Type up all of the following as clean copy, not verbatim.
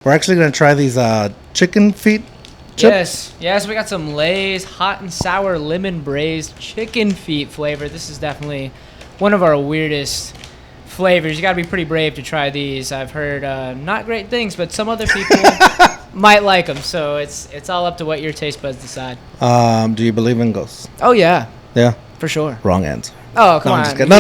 We're actually going to try these chicken feet chips. Yes, we got some Lay's hot and sour lemon braised chicken feet flavor. This is definitely one of our weirdest flavors. You got to be pretty brave to try these. I've heard not great things, but some other people might like them. So it's all up to what your taste buds decide. Do you believe in ghosts? Oh yeah, Yeah. for sure. Wrong answer. Oh come I'm on. just kidding.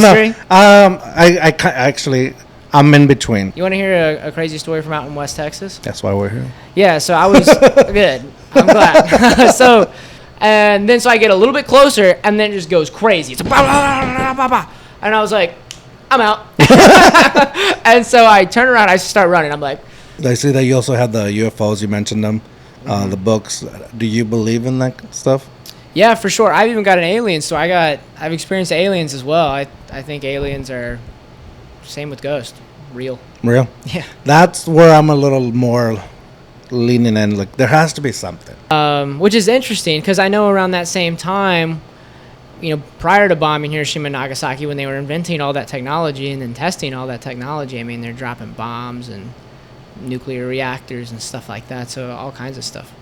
History? I'm in between. You want to hear a crazy story from out in West Texas? That's why we're here. Yeah, so I was good. I'm glad. So I get a little bit closer, and then it just goes crazy. It's and I was like, I'm out. And so I turn around, I start running. I'm like, I see that you also have the UFOs. You mentioned them, the books. Do you believe in that stuff? yeah, for sure. I've even got an alien, so I've experienced aliens as well. I think aliens are same with ghosts, real. Real? Yeah. That's where I'm a little more leaning in. Like, there has to be something. Which is interesting because I know around that same time, prior to bombing Hiroshima and Nagasaki, when they were inventing all that technology and then testing all that technology, I mean, they're dropping bombs and nuclear reactors and stuff like that. So all kinds of stuff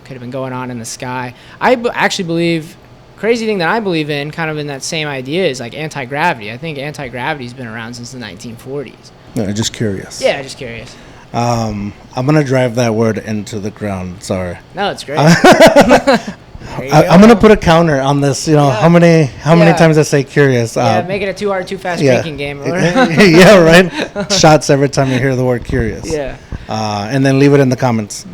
could have been going on in the sky. Actually believe, crazy thing that I believe in, kind of in that same idea, is like anti-gravity. I think anti-gravity's been around since the 1940s. No, just curious. Yeah, just curious. I'm going to drive that word into the ground. Sorry. No, it's great. I'm going to put a counter on this. How many times I say curious. Make it a too hard, too fast yeah. drinking game. Yeah, right? Shots every time you hear the word curious. Yeah. And then leave it in the comments.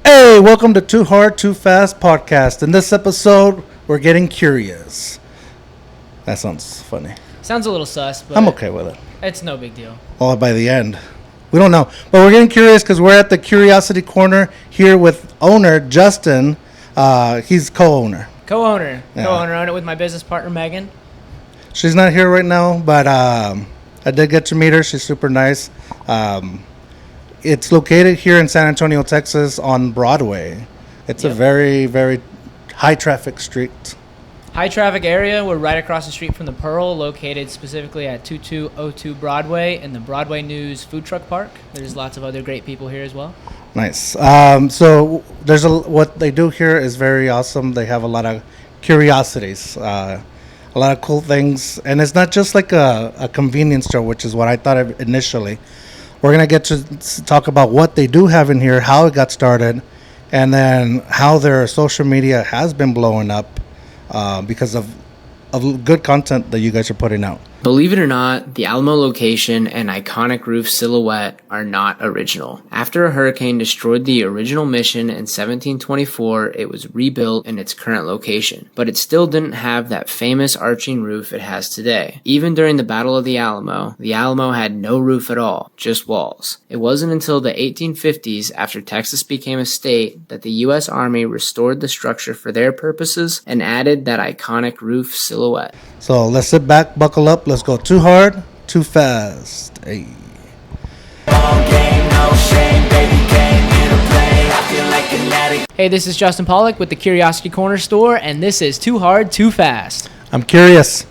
Hey, welcome to Too Hard, Too Fast podcast. In this episode, we're getting curious. That sounds funny. Sounds a little sus, but I'm okay with it. it's no big deal. Well, by the end. We don't know. But we're getting curious because we're at the Curiosity Corner here with owner Justin. He's co-owner. Co-owner. Yeah. Co-owner. Own it with my business partner, Megan. She's not here right now, but I did get to meet her. She's super nice. It's located here in San Antonio, Texas on Broadway. It's a very, very high traffic street. High traffic area. We're right across the street from the Pearl, located specifically at 2202 Broadway in the Broadway News Food Truck Park. There's lots of other great people here as well. Nice. So there's what they do here is very awesome. They have a lot of curiosities, a lot of cool things, and it's not just like a convenience store, which is what I thought of initially. We're gonna get to talk about what they do have in here, how it got started, and then how their social media has been blowing up because of good content that you guys are putting out. Believe it or not, the Alamo location and iconic roof silhouette are not original. After a hurricane destroyed the original mission in 1724, it was rebuilt in its current location. But it still didn't have that famous arching roof it has today. Even during the Battle of the Alamo had no roof at all, just walls. It wasn't until the 1850s, after Texas became a state, that the U.S. Army restored the structure for their purposes and added that iconic roof silhouette. So let's sit back, buckle up. Let's go too hard, too fast. Hey. Hey, this is Justin Pollock with the Curiosity Corner store, and this is Too Hard, Too Fast. I'm curious.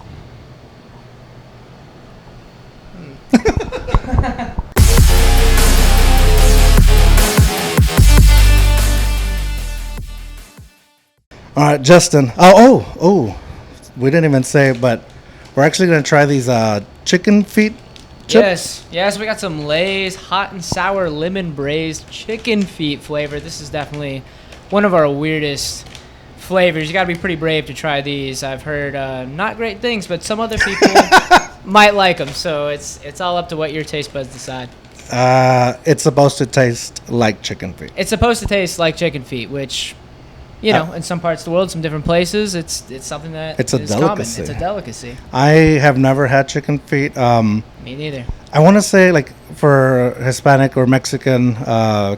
All right, Justin. Oh, we didn't even say it, but we're actually going to try these chicken feet chips. Yes, we got some Lay's hot and sour lemon braised chicken feet flavor. This is definitely one of our weirdest flavors. You got to be pretty brave to try these. I've heard not great things, but some other people might like them. So it's all up to what your taste buds decide. It's supposed to taste like chicken feet. It's supposed to taste like chicken feet, which, in some parts of the world, some different places, it's something that it's a is delicacy. Common. It's a delicacy. I have never had chicken feet. Me neither. I want to say, like, for Hispanic or Mexican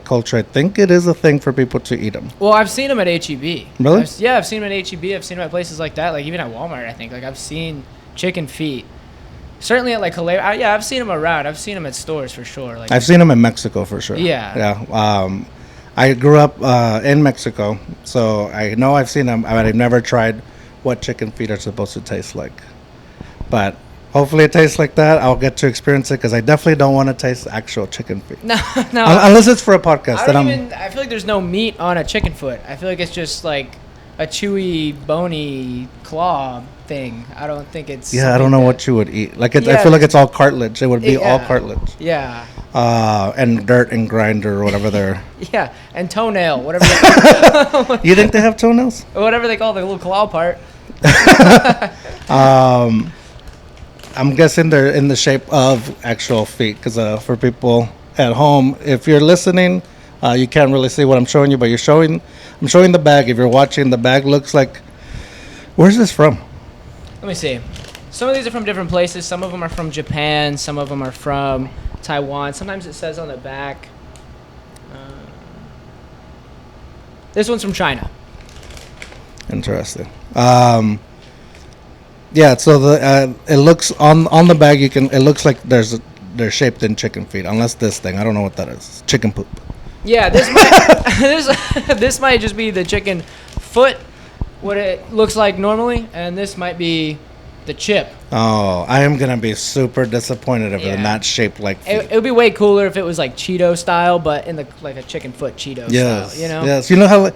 culture, I think it is a thing for people to eat them. Well, I've seen them at HEB. Really? I've seen them at HEB. I've seen them at places like that, like even at Walmart, I think. Like, I've seen chicken feet. Certainly at, like, I've seen them around. I've seen them at stores for sure. Like, I've seen them in Mexico for sure. Yeah. Yeah. I grew up in Mexico, so I know I've seen them, but I've never tried what chicken feet are supposed to taste like. But Hopefully it tastes like that. I'll get to experience it because I definitely don't want to taste actual chicken feet. No, no. Unless it's for a podcast. I feel like there's no meat on a chicken foot. I feel like it's just like a chewy, bony claw thing. I don't think it's. Yeah, I don't know what you would eat. Like I feel like it's all cartilage. It would be all cartilage. Yeah. And dirt and grinder or whatever they're. Yeah, and toenail, whatever. You think they have toenails? Whatever they call the little claw part. I'm guessing they're in the shape of actual feet because for people at home, if you're listening, you can't really see what I'm showing you, but I'm showing the bag. If you're watching, the bag looks like. Where's this from? Let me see. Some of these are from different places. Some of them are from Japan. Some of them are from Taiwan. Sometimes it says on the back. This one's from China. Interesting. Yeah, so it looks on the bag. It looks like they're shaped in chicken feet. Unless this thing, I don't know what that is. Chicken poop. Yeah, this might this might just be the chicken foot, what it looks like normally, and this might be the chip. Oh, I am gonna be super disappointed if they're not shaped like feet. It would be way cooler if it was like Cheeto style, but in like a chicken foot Cheeto style. You know? Yes, you know how.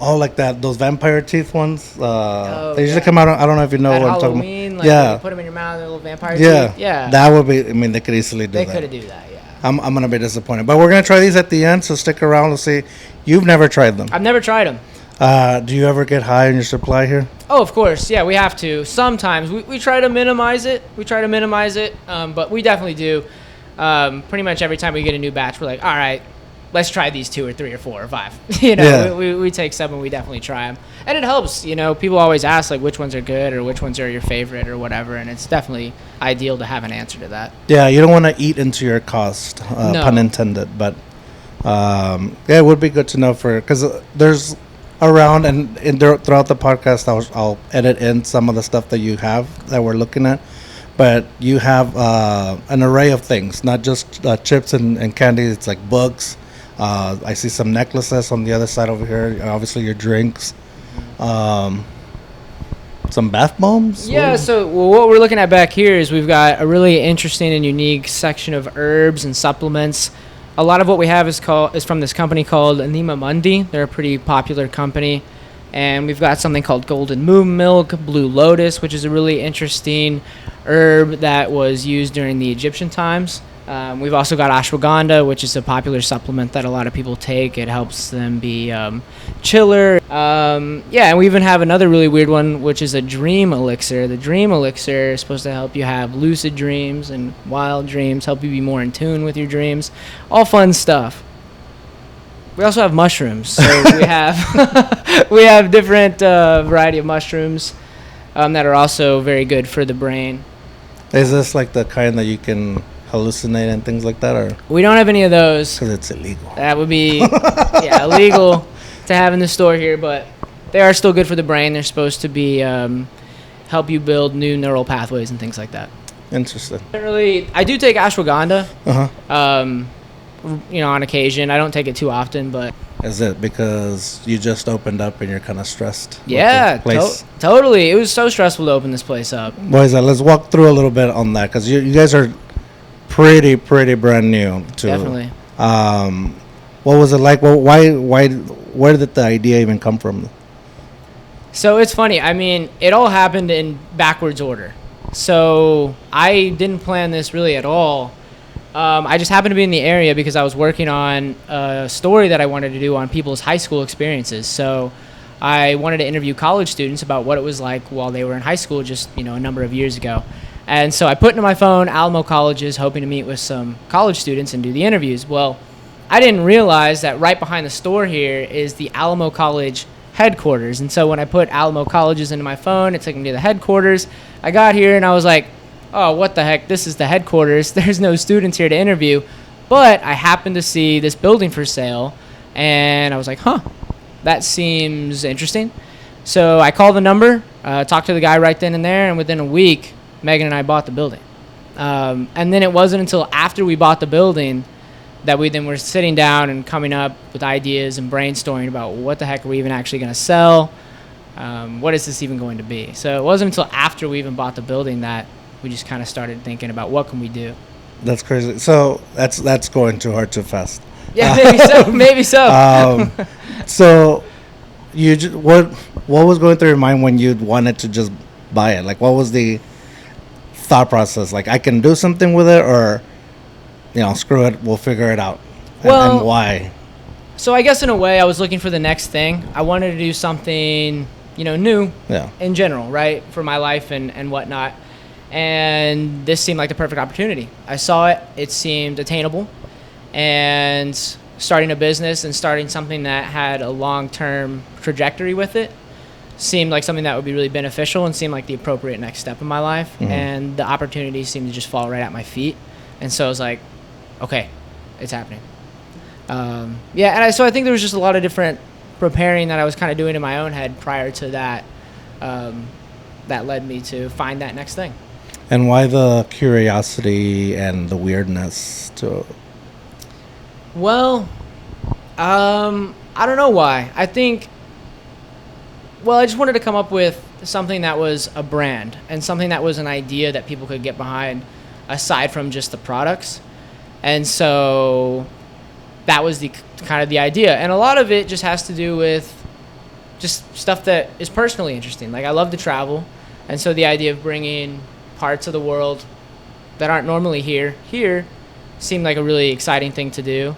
Oh, like that, those vampire teeth ones. They usually come out. I don't know if you know at what I'm talking Halloween, about. Like, you put them in your mouth, they're little vampire teeth. Yeah, that would be. I mean, they could easily do that. They could do that. Yeah. I'm gonna be disappointed, but we're gonna try these at the end. So stick around. Let's see. You've never tried them. I've never tried them. Do you ever get high on your supply here? Oh, of course. Yeah, we have to. Sometimes we try to minimize it. But we definitely do. Pretty much every time we get a new batch, we're like, all right, let's try these 2 or 3 or 4 or 5. We take some and we definitely try them. And it helps, people always ask like which ones are good or which ones are your favorite or whatever. And it's definitely ideal to have an answer to that. Yeah, you don't want to eat into your cost, No. pun intended. But it would be good to know because there's around and throughout the podcast, I'll edit in some of the stuff that you have that we're looking at. But you have an array of things, not just chips and candy. It's like books. I see some necklaces on the other side over here. Obviously, your drinks. Some bath bombs? Yeah, so what we're looking at back here is we've got a really interesting and unique section of herbs and supplements. A lot of what we have is from this company called Anima Mundi. They're a pretty popular company. And we've got something called Golden Moon Milk, Blue Lotus, which is a really interesting herb that was used during the Egyptian times. We've also got ashwagandha, which is a popular supplement that a lot of people take. It helps them be chiller. And we even have another really weird one, which is a dream elixir. The dream elixir is supposed to help you have lucid dreams and wild dreams, help you be more in tune with your dreams. All fun stuff. We also have mushrooms. So we have different variety of mushrooms that are also very good for the brain. Is this like the kind that you can hallucinate and things like that, or we don't have any of those because it's illegal? That would be illegal to have in the store here, but they are still good for the brain. They're supposed to be help you build new neural pathways and things like that. Interesting. I do take ashwagandha. Uh-huh. On occasion. I don't take it too often, but is it because you just opened up and you're kind of stressed? Yeah, totally. It was so stressful to open this place up. Boys, let's walk through a little bit on that because you guys are pretty brand new too. Definitely. What was it like? Well, where did the idea even come from? So it's funny. I mean, it all happened in backwards order. So I didn't plan this really at all. I just happened to be in the area because I was working on a story that I wanted to do on people's high school experiences. So I wanted to interview college students about what it was like while they were in high school just, a number of years ago. And so I put into my phone Alamo colleges, hoping to meet with some college students and do the interviews. Well, I didn't realize that right behind the store here is the Alamo College headquarters. And so when I put Alamo colleges into my phone, it took me to the headquarters. I got here and I was like, oh, what the heck? This is the headquarters. There's no students here to interview. But I happened to see this building for sale, and I was like, that seems interesting. So I called the number, talked to the guy right then and there, and within a week, Megan and I bought the building. And then it wasn't until after we bought the building that we then were sitting down and coming up with ideas and brainstorming about what the heck are we even actually going to sell? What is this even going to be? So it wasn't until after we even bought the building that we just kind of started thinking about what can we do. That's crazy. So that's going too hard too fast. Yeah, maybe so. Maybe so. So what was going through your mind when you wanted to just buy it? Like, what was the thought process? Like, I can do something with it, or screw it, we'll figure it out. And why? So I guess in a way, I was looking for the next thing. I wanted to do something, new in general, right, for my life and whatnot. And this seemed like the perfect opportunity. I saw it. It seemed attainable. And starting a business and starting something that had a long-term trajectory with it seemed like something that would be really beneficial and seemed like the appropriate next step in my life. Mm-hmm. And the opportunity seemed to just fall right at my feet. And so I was like, okay, it's happening. So I think there was just a lot of different preparing that I was kind of doing in my own head prior to that, that led me to find that next thing. And why the curiosity and the weirdness to? Well, I don't know why. I just wanted to come up with something that was a brand and something that was an idea that people could get behind aside from just the products. And so that was the kind of the idea. And a lot of it just has to do with just stuff that is personally interesting. Like, I love to travel. And so the idea of bringing parts of the world that aren't normally here seemed like a really exciting thing to do.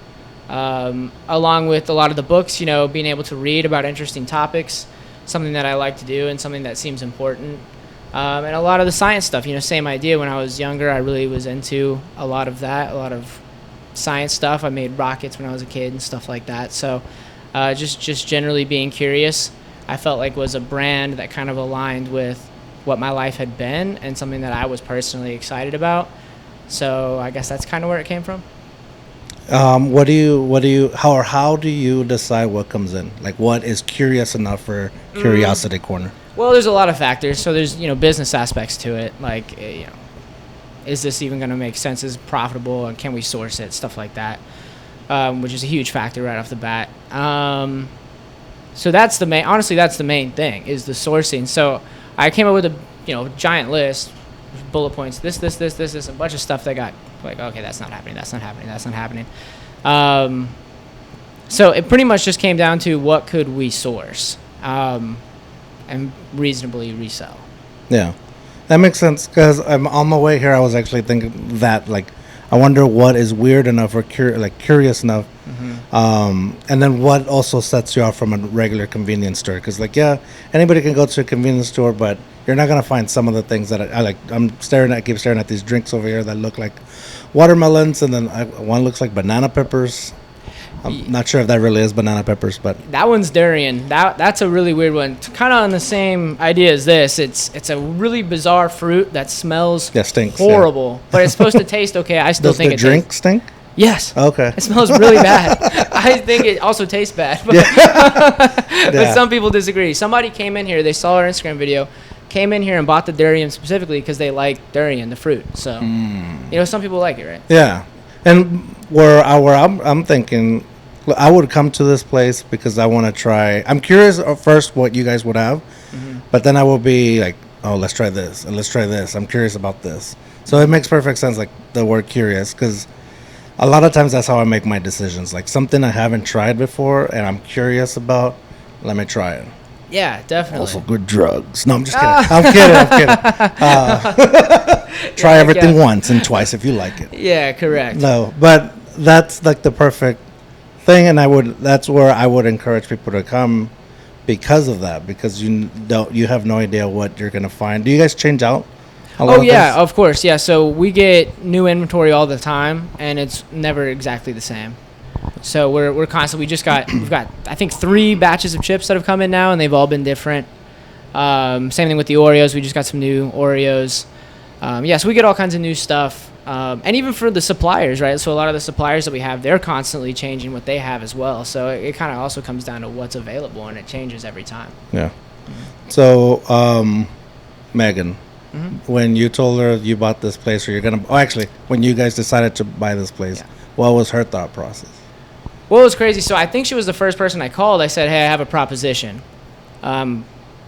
Along with a lot of the books, being able to read about interesting topics, something that I like to do and something that seems important. And a lot of the science stuff, same idea. When I was younger, I really was into a lot of that, a lot of science stuff. I made rockets when I was a kid and stuff like that. So just generally being curious, I felt like was a brand that kind of aligned with what my life had been and something that I was personally excited about. So I guess that's kind of where it came from. How do you decide what comes in? Like, what is curious enough for Curiosity Corner? Well, there's a lot of factors. So there's, business aspects to it. Like, is this even going to make sense? Is it profitable? And can we source it? Stuff like that, which is a huge factor right off the bat. So that's the main thing is the sourcing. So I came up with a, giant list, bullet points, this, a bunch of stuff that got like, okay, that's not happening. So it pretty much just came down to what could we source and reasonably resell. Yeah, that makes sense, because I'm on my way here. I was actually thinking that, like, I wonder what is weird enough or curious enough. Mm-hmm. And then what also sets you off from a regular convenience store, because anybody can go to a convenience store, but you're not gonna find some of the things that I like. I keep staring at these drinks over here that look like watermelons, and then one looks like banana peppers. I'm not sure if that really is banana peppers, but that one's durian. That's a really weird one. Kind of on the same idea as this. It's a really bizarre fruit that smells stinks, horrible, but it's supposed to taste okay. I still think it does the drink stink? Yes. Okay. It smells really bad. I think it also tastes bad, but, but some people disagree. Somebody came in here. They saw our Instagram video. Came in here and bought the durian specifically because they like durian, the fruit. So, some people like it, right? Yeah. And where I'm thinking, I would come to this place because I want to try. I'm curious at first what you guys would have, but then I will be like, oh, let's try this and let's try this. I'm curious about this. So it makes perfect sense, like the word curious, because a lot of times that's how I make my decisions. Like something I haven't tried before and I'm curious about, let me try it. Yeah, definitely. Also good drugs. No, I'm just kidding. I'm kidding. Try everything once and twice if you like it. Yeah, correct. No, but that's like the perfect thing, and that's where I would encourage people to come because of that, because you have no idea what you're going to find. Do you guys change out? Of course. Yeah, so we get new inventory all the time, and it's never exactly the same. So we're constantly, we've got I think 3 batches of chips that have come in now, and they've all been different. Same thing with the Oreos. We just got some new Oreos. So we get all kinds of new stuff. And even for the suppliers, right? So a lot of the suppliers that we have, they're constantly changing what they have as well. So it kind of also comes down to what's available, and it changes every time. Yeah. Mm-hmm. So, Megan, when you told her you bought this place, or when you guys decided to buy this place, what was her thought process? Well, it was crazy. So I think she was the first person I called. I said, hey, I have a proposition.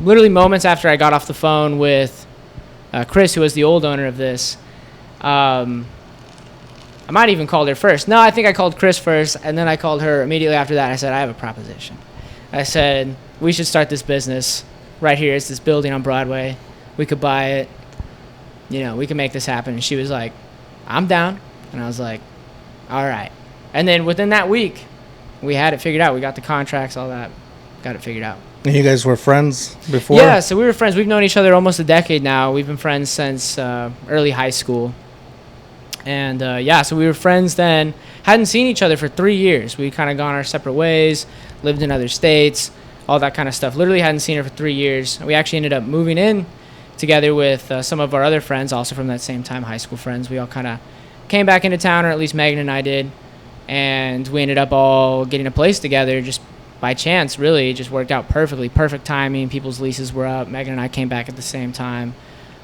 Literally moments after I got off the phone with Chris, who was the old owner of this. I might even called her first. No, I think I called Chris first, and then I called her immediately after that. I said, I have a proposition. I said, we should start this business right here. It's this building on Broadway. We could buy it. We could make this happen. And she was like, I'm down. And I was like, all right. And then within that week, we had it figured out. We got the contracts, all that. Got it figured out. And you guys were friends before? Yeah, so we were friends. We've known each other almost a decade now. We've been friends since early high school. And, so we were friends then. Hadn't seen each other for 3 years. We kind of gone our separate ways, lived in other states, all that kind of stuff. Literally hadn't seen her for 3 years. We actually ended up moving in together with some of our other friends, also from that same time, high school friends. We all kind of came back into town, or at least Megan and I did. And we ended up all getting a place together just by chance, really. It just worked out perfectly. Perfect timing. People's leases were up. Megan and I came back at the same time.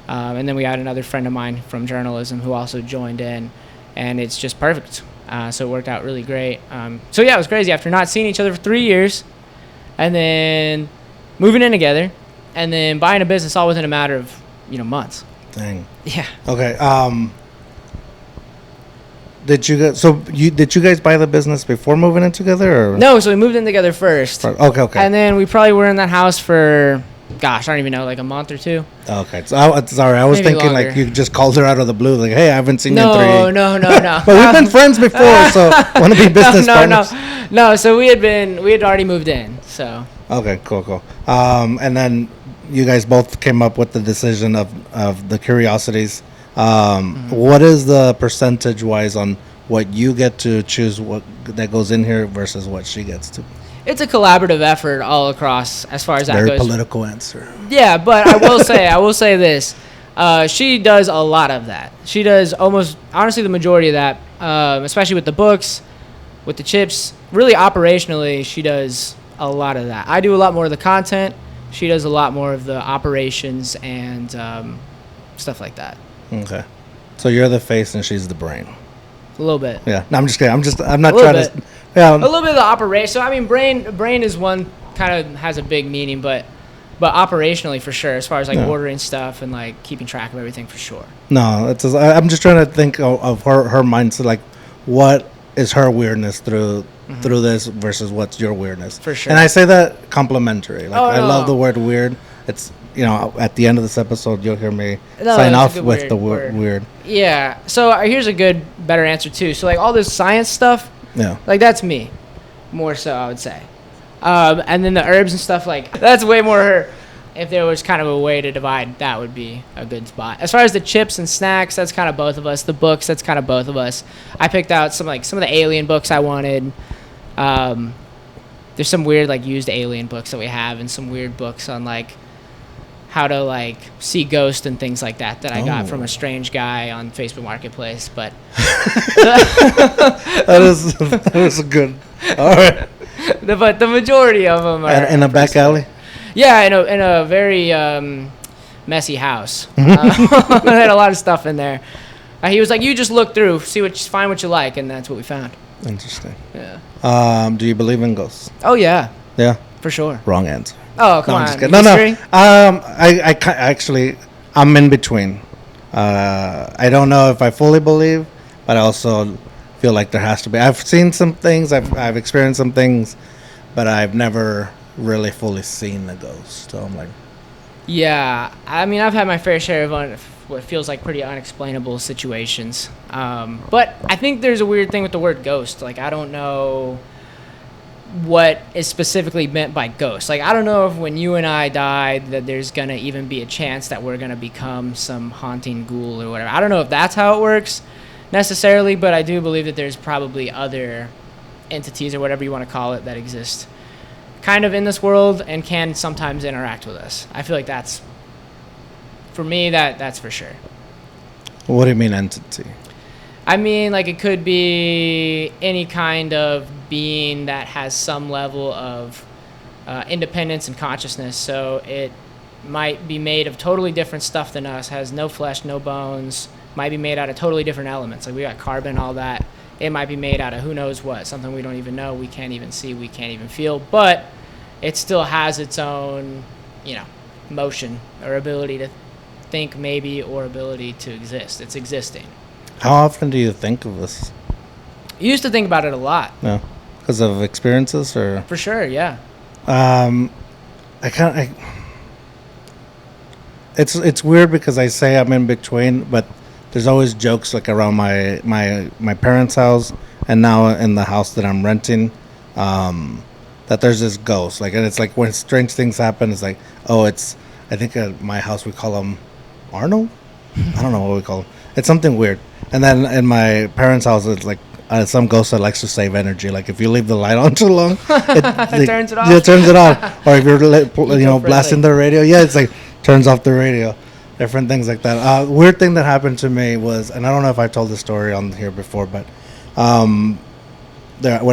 And then we had another friend of mine from journalism who also joined in. And it's just perfect. So it worked out really great. So, yeah, it was crazy. After not seeing each other for 3 years and then moving in together and then buying a business all within a matter of, months. Dang. Yeah. Okay. Did you guys buy the business before moving in together? Or? No, so we moved in together first. Okay. And then we probably were in that house for, I don't even know, like a month or two. Okay. So I was Maybe thinking longer. like you just called her out of the blue, like, hey, I haven't seen you in 3 years. No. But we've been friends before, so want to be business partners. No, so we had already moved in, so. Okay, cool. And then you guys both came up with the decision of the curiosities. What is the percentage-wise on what you get to choose what that goes in here versus what she gets to? It's a collaborative effort all across as far as that Very goes. political answer. Yeah, but I will say this. She does a lot of that. She does almost, honestly, the majority of that, especially with the books, with the chips. Really operationally, she does a lot of that. I do a lot more of the content. She does a lot more of the operations and stuff like that. Okay. So you're the face and she's the brain. A little bit. Yeah. No, I'm just kidding. I'm not A little trying bit. to. Yeah. A little bit of the operation. So, I mean, brain is one, kind of has a big meaning, but operationally for sure, as far as like ordering stuff and like keeping track of everything for sure. No, I'm just trying to think of her mindset, like what is her weirdness through this versus what's your weirdness. For sure. And I say that complimentary. Like I love the No. word weird. It's at the end of this episode you'll hear me No, sign it's a off good with the word. weird. Yeah. So here's a better answer too. So like all this science stuff, Yeah. like that's me, more so I would say. And then the herbs and stuff, like that's way more her. If there was kind of a way to divide, that would be a good spot. As far as the chips and snacks, that's kind of both of us. The books, that's kind of both of us. I picked out some of the alien books I wanted. There's some weird like used alien books that we have, and some weird books on like how to like see ghosts and things like that I got from a strange guy on Facebook Marketplace. But that is a good. All right. but the majority of them are In a back alley. Yeah, in a very messy house. I had a lot of stuff in there. He was like, "You just look through, find what you like," and that's what we found. Interesting. Yeah. Do you believe in ghosts? Oh yeah, Yeah. for sure. Wrong answer. Oh come I'm on. just kidding. You No. disagree? Actually, I'm in between. I don't know if I fully believe, but I also feel like there has to be. I've seen some things. I've experienced some things, but I've never really fully seen the ghost. So I'm like, Yeah, I mean, I've had my fair share of what feels like pretty unexplainable situations. But I think there's a weird thing with the word ghost. Like, I don't know what is specifically meant by ghost. Like, I don't know if when you and I died that there's going to even be a chance that we're going to become some haunting ghoul or whatever. I don't know if that's how it works necessarily, but I do believe that there's probably other entities or whatever you want to call it that exist kind of in this world and can sometimes interact with us. I feel like that's, for me, that's for sure. what do you mean entity? I mean, like, it could be any kind of being that has some level of independence and consciousness. So it might be made of totally different stuff than us, has no flesh, no bones, might be made out of totally different elements. Like, we got carbon, all that. It might be made out of who knows what, something we don't even know, we can't even see, we can't even feel, but it still has its own, motion or ability to think maybe or ability to exist. It's existing. How often do you think of this? You used to think about it a lot. No, because of experiences or? For sure, yeah. It's weird because I say I'm in between, but there's always jokes like around my parents' house and now in the house that I'm renting, that there's this ghost. Like, and it's like when strange things happen, it's like, oh, it's, I think at my house we call them Arnold. I don't know what we call them. It's something weird. And then in my parents' house, it's like some ghost that likes to save energy. Like if you leave the light on too long, it turns it off. Yeah, it turns it off. Or if you're blasting the radio, yeah, it's like turns off the radio. Different things like that. Weird thing that happened to me was, and I don't know if I've told this story on here before, but when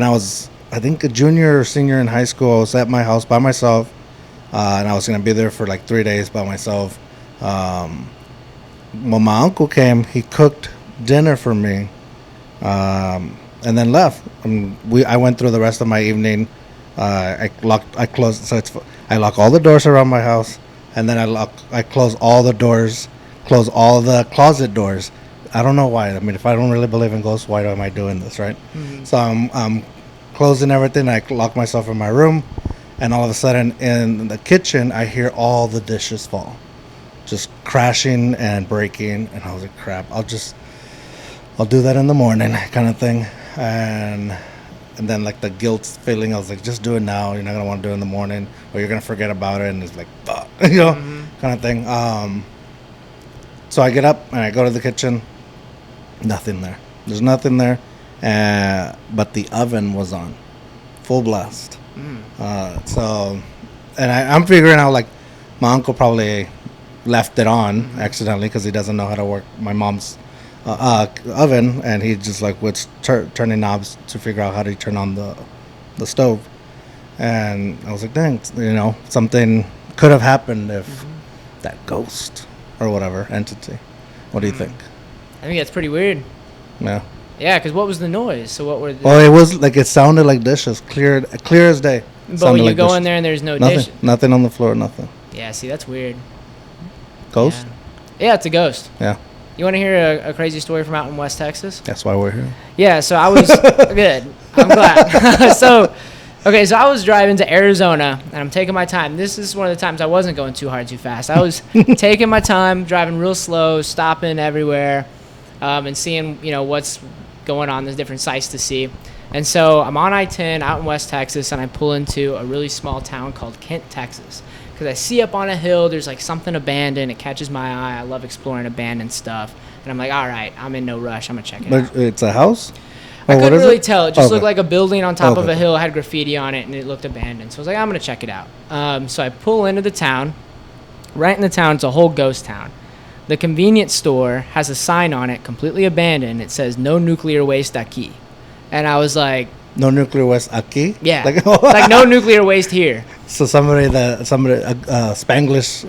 I was, I think, a junior or senior in high school, I was at my house by myself, and I was going to be there for like 3 days by myself. When my uncle came, he cooked dinner for me, and then left. I went through the rest of my evening. I lock all the doors around my house, and then I close all the doors, close all the closet doors. I don't know why. I mean, if I don't really believe in ghosts, why am I doing this, right? Mm-hmm. So I'm closing everything. I lock myself in my room, and all of a sudden in the kitchen, I hear all the dishes fall, just crashing and breaking. And I was like, crap, I'll do that in the morning kind of thing. And then like the guilt feeling, I was like, just do it now. You're not going to want to do it in the morning, or you're going to forget about it. And it's like, fuck, Mm-hmm. kind of thing. So I get up and I go to the kitchen. Nothing there. There's nothing there. But the oven was on, full blast. So, and I'm figuring out like my uncle probably left it on accidentally because he doesn't know how to work my mom's oven, and he just like was turning knobs to figure out how to turn on the stove. And I was like, dang, something could have happened if that ghost or whatever entity. What do you think? I think that's pretty weird. Yeah. Yeah, because what was the noise? So what were the... Well, it was like, it sounded like dishes, clear as day. But when you go in there and there's no dish... Nothing on the floor, nothing. Yeah, see, that's weird. Ghost? Yeah, it's a ghost. Yeah. You want to hear a crazy story from out in West Texas? That's why we're here. Yeah, so I was... Good. I'm glad. So I was driving to Arizona, and I'm taking my time. This is one of the times I wasn't going too hard, too fast. I was taking my time, driving real slow, stopping everywhere, and seeing, what's going on. There's different sights to see. And so I'm on I-10 out in West Texas, and I pull into a really small town called Kent, Texas. Because I see up on a hill, there's like something abandoned. It catches my eye. I love exploring abandoned stuff. And I'm like, all right, I'm in no rush. I'm going to check it out. It's a house? I couldn't really tell. It just looked like a building on top of a hill, had graffiti on it, and it looked abandoned. So I was like, I'm going to check it out. So I pull into the town. Right in the town, it's a whole ghost town. The convenience store has a sign on it, completely abandoned. It says, no nuclear waste aquí. And I was like... No nuclear waste aquí? Yeah. Like no nuclear waste here. So somebody Spanglish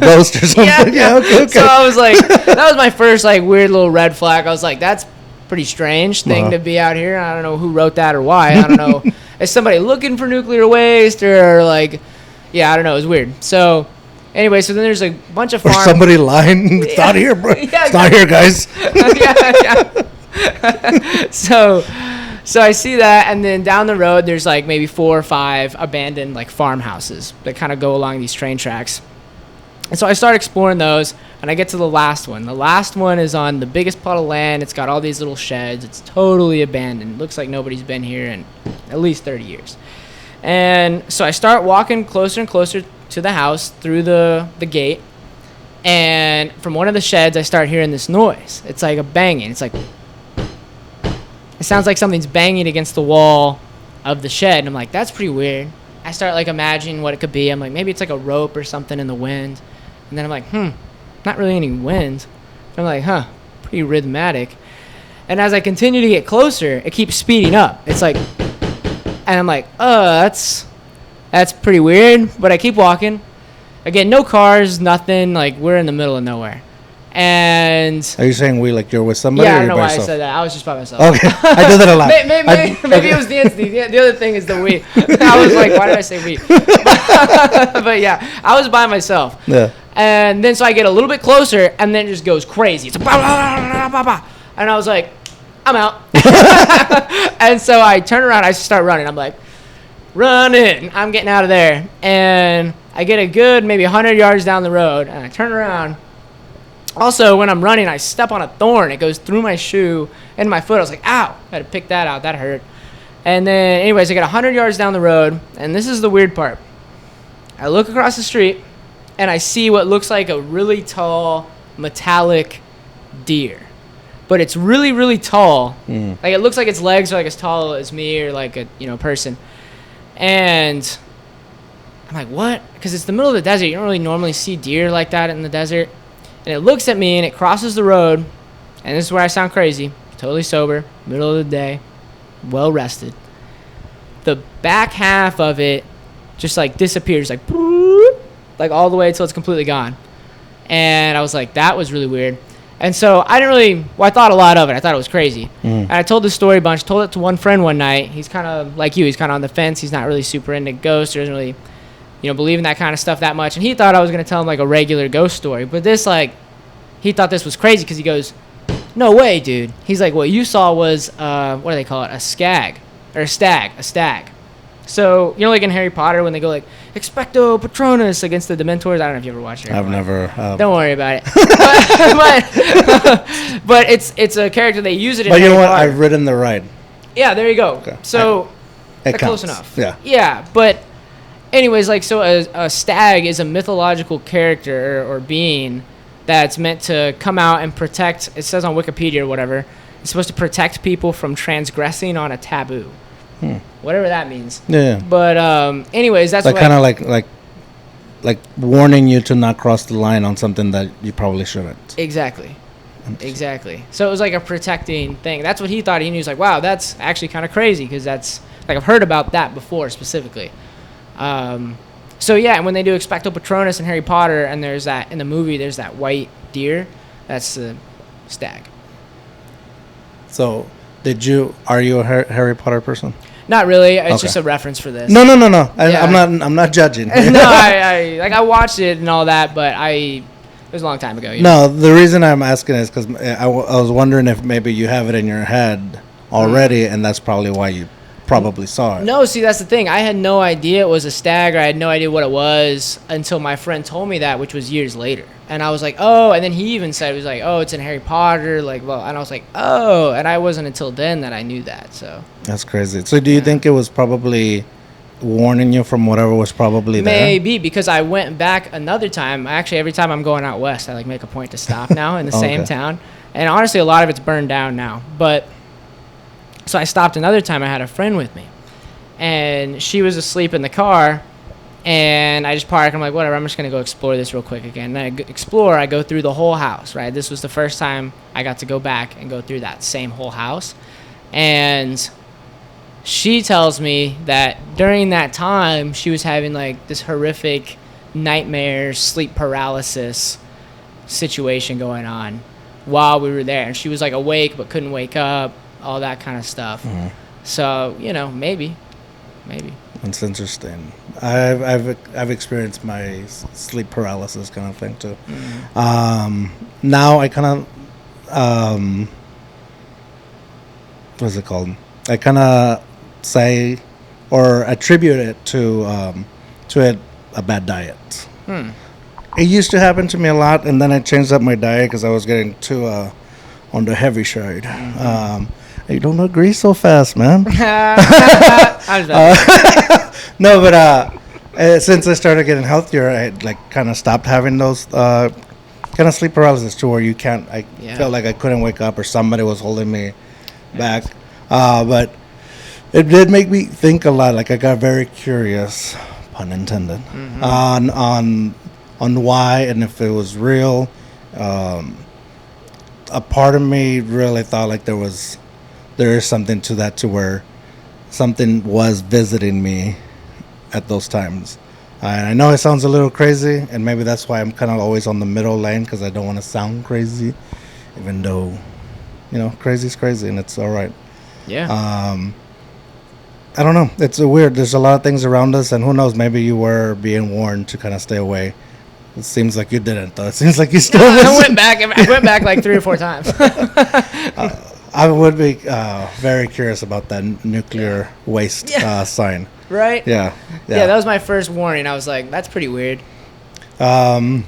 ghost or something. Yeah. Okay. So I was like, that was my first like weird little red flag. I was like, that's pretty strange thing to be out here. I don't know who wrote that or why. I don't know. Is somebody looking for nuclear waste or like, I don't know. It was weird. So anyway, so then there's a bunch of farms. Or somebody lying. It's not here, bro. It's not here, guys. So I see that, and then down the road, there's like maybe 4 or 5 abandoned like farmhouses that kind of go along these train tracks. And so I start exploring those, and I get to the last one. The last one is on the biggest plot of land. It's got all these little sheds. It's totally abandoned. It looks like nobody's been here in at least 30 years. And so I start walking closer and closer to the house through the gate, and from one of the sheds, I start hearing this noise. It's like a banging. It's like... It sounds like something's banging against the wall of the shed. And I'm like, that's pretty weird. I start like imagining what it could be. I'm like, maybe it's like a rope or something in the wind. And then I'm like, not really any wind. And I'm like, pretty rhythmic. And as I continue to get closer, it keeps speeding up. It's like, and I'm like, that's pretty weird. But I keep walking. Again, no cars, nothing. Like we're in the middle of nowhere. And are you saying like you're with somebody? Yeah, or I don't know why yourself? I said that. I was just by myself. Okay, I do that a lot. Maybe it was the instinct. The other thing is the we. I was like, why did I say we? But yeah, I was by myself. Yeah. And then so I get a little bit closer, and then it just goes crazy. It's a bah, bah, bah, bah, bah. And I was like, I'm out. And so I turn around, I start running. I'm like, running. I'm getting out of there. And I get a good maybe 100 yards down the road, and I turn around. Also, when I'm running, I step on a thorn. It goes through my shoe and my foot. I was like, ow. I had to pick that out. That hurt. And then, anyways, I get 100 yards down the road, and this is the weird part. I look across the street, and I see what looks like a really tall, metallic deer. But it's really, really tall. Like, it looks like its legs are like as tall as me or like a person. And I'm like, what? Because it's the middle of the desert. You don't really normally see deer like that in the desert. And it looks at me, and it crosses the road. And this is where I sound crazy. Totally sober, middle of the day, well rested. The back half of it just like disappears, like all the way until it's completely gone. And I was like, that was really weird. And so I thought a lot of it. I thought it was crazy. And I told this story a bunch. Told it to one friend one night. He's kind of like you. He's kind of on the fence. He's not really super into ghosts or doesn't really, believe in that kind of stuff that much. And he thought I was going to tell him like a regular ghost story. But this, like, he thought this was crazy because he goes, no way, dude. He's like, what you saw was, what do they call it? A skag. Or a stag. So, like in Harry Potter when they go like, Expecto Patronus against the Dementors. I don't know if you ever watched it. I've never. Don't worry about it. but it's a character they use it in. But Harry you know what? Potter. I've ridden the ride. Yeah, there you go. Okay. So It close counts. enough. Yeah. Yeah, but anyways, like so a stag is a mythological character or being that's meant to come out and protect. It says on Wikipedia or whatever. It's supposed to protect people from transgressing on a taboo. Whatever that means. Yeah. But anyways, that's like kind of like warning you to not cross the line on something that you probably shouldn't. Exactly. So it was like a protecting thing. That's what he thought. He was like, wow, that's actually kind of crazy because that's like I've heard about that before specifically. So yeah, and when they do Expecto Patronus in Harry Potter, and there's that in the movie, there's that white deer. That's the stag. So, are you a Harry Potter person? Not really. It's just a reference for this. No. Yeah. I'm not judging. No, I watched it and all that, but it was a long time ago. No, the reason I'm asking is because I was wondering if maybe you have it in your head already, and that's probably why you probably saw it. No, see, that's the thing. I had no idea it was a stag, or I had no idea what it was until my friend told me that, which was years later. And I was like, oh, and then he even said, he was like, oh, it's in Harry Potter, like, well, and I was like, oh, and I wasn't until then that I knew that, so. That's crazy. So do you think it was probably warning you from whatever was probably there? Maybe, because I went back another time. Actually, every time I'm going out west, I like make a point to stop now in the same town. And honestly, a lot of it's burned down now. But, so I stopped another time. I had a friend with me. And she was asleep in the car. And I just park. I'm like, whatever, I'm just going to go explore this real quick again. And I go through the whole house, right? This was the first time I got to go back and go through that same whole house. And she tells me that during that time, she was having like this horrific nightmare, sleep paralysis situation going on while we were there. And she was like awake but couldn't wake up, all that kind of stuff. So, maybe. That's interesting. I've experienced my sleep paralysis kind of thing too. Now I kind of what's it called? I kind of say or attribute it to a bad diet. It used to happen to me a lot, and then I changed up my diet because I was getting too on the heavy side. You don't agree so fast, man. No, but since I started getting healthier, I like kind of stopped having those kind of sleep paralysis to where you can't. I felt like I couldn't wake up or somebody was holding me back. But it did make me think a lot. Like I got very curious, pun intended, on why and if it was real. A part of me really thought like there is something to that, to where something was visiting me at those times. And I know it sounds a little crazy, and maybe that's why I'm kind of always on the middle lane, because I don't want to sound crazy, even though, crazy's crazy, and it's all right. Yeah. I don't know. It's weird. There's a lot of things around us, and who knows, maybe you were being warned to kind of stay away It seems like you didn't, though. It seems like you still. I went back like 3 or 4 times. I would be very curious about that nuclear waste sign. Right? Yeah. Yeah, that was my first warning. I was like, that's pretty weird. I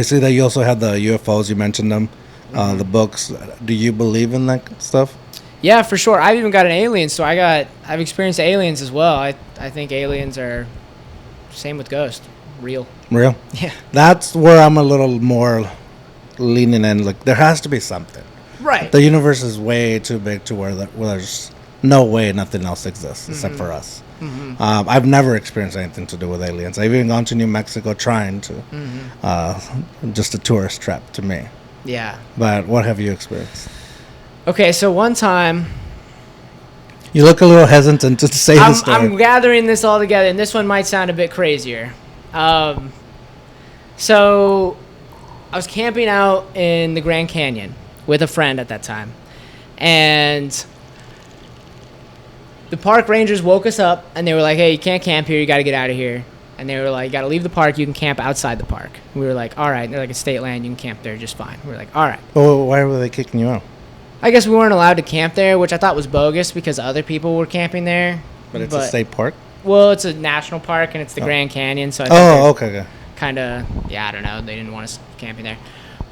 see that you also had the UFOs. You mentioned them, the books. Do you believe in that stuff? Yeah, for sure. I've even got an alien, so I've experienced aliens as well. I think aliens are same with ghosts, real. Real? Yeah. That's where I'm a little more leaning in. Like, there has to be something. Right. The universe is way too big to where there's no way nothing else exists except for us. I've never experienced anything to do with aliens. I've even gone to New Mexico trying to. Just a tourist trap to me. Yeah. But what have you experienced? Okay, so one time... You look a little hesitant to say the story. I'm gathering this all together, and this one might sound a bit crazier. So I was camping out in the Grand Canyon with a friend at that time, and the park rangers woke us up, and they were like, hey, you can't camp here, you got to get out of here. And they were like, you got to leave the park, you can camp outside the park. We were like, all right. And they're like, it's state land, you can camp there just fine. We were like, all right. Oh, why were they kicking you out? I guess we weren't allowed to camp there, which I thought was bogus because other people were camping there. But it's a state park? Well, it's a national park, and it's the Grand Canyon, so I think okay. Kind of, I don't know. They didn't want us camping there.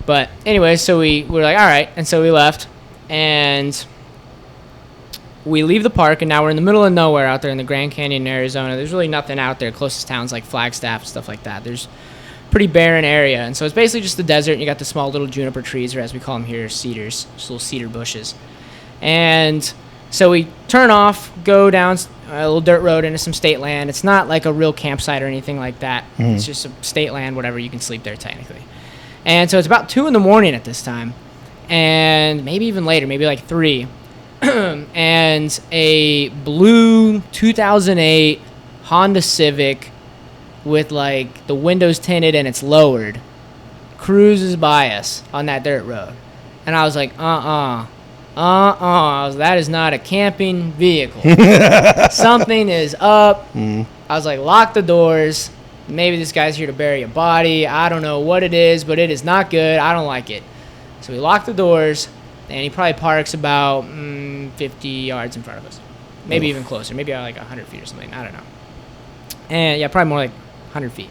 But anyway, so we were like, all right. And so we left, and we leave the park, and now we're in the middle of nowhere out there in the Grand Canyon, Arizona. There's really nothing out there. Closest towns like Flagstaff, stuff like that. There's pretty barren area, and so it's basically just the desert, and you got the small little juniper trees, or as we call them here, cedars, just little cedar bushes. And so we turn off, go down a little dirt road into some state land. It's not like a real campsite or anything like that. It's just a state land, whatever. You can sleep there technically. And so it's about 2 a.m. at this time, and maybe even later, maybe like 3. And a blue 2008 Honda Civic with like the windows tinted and it's lowered cruises by us on that dirt road. And I was like, that is not a camping vehicle. Something is up. I was like, lock the doors. Maybe this guy's here to bury a body. I don't know what it is, but it is not good. I don't like it. So we lock the doors, and he probably parks about 50 yards in front of us. Maybe even closer. Maybe like 100 feet or something. I don't know. And yeah, probably more like 100 feet.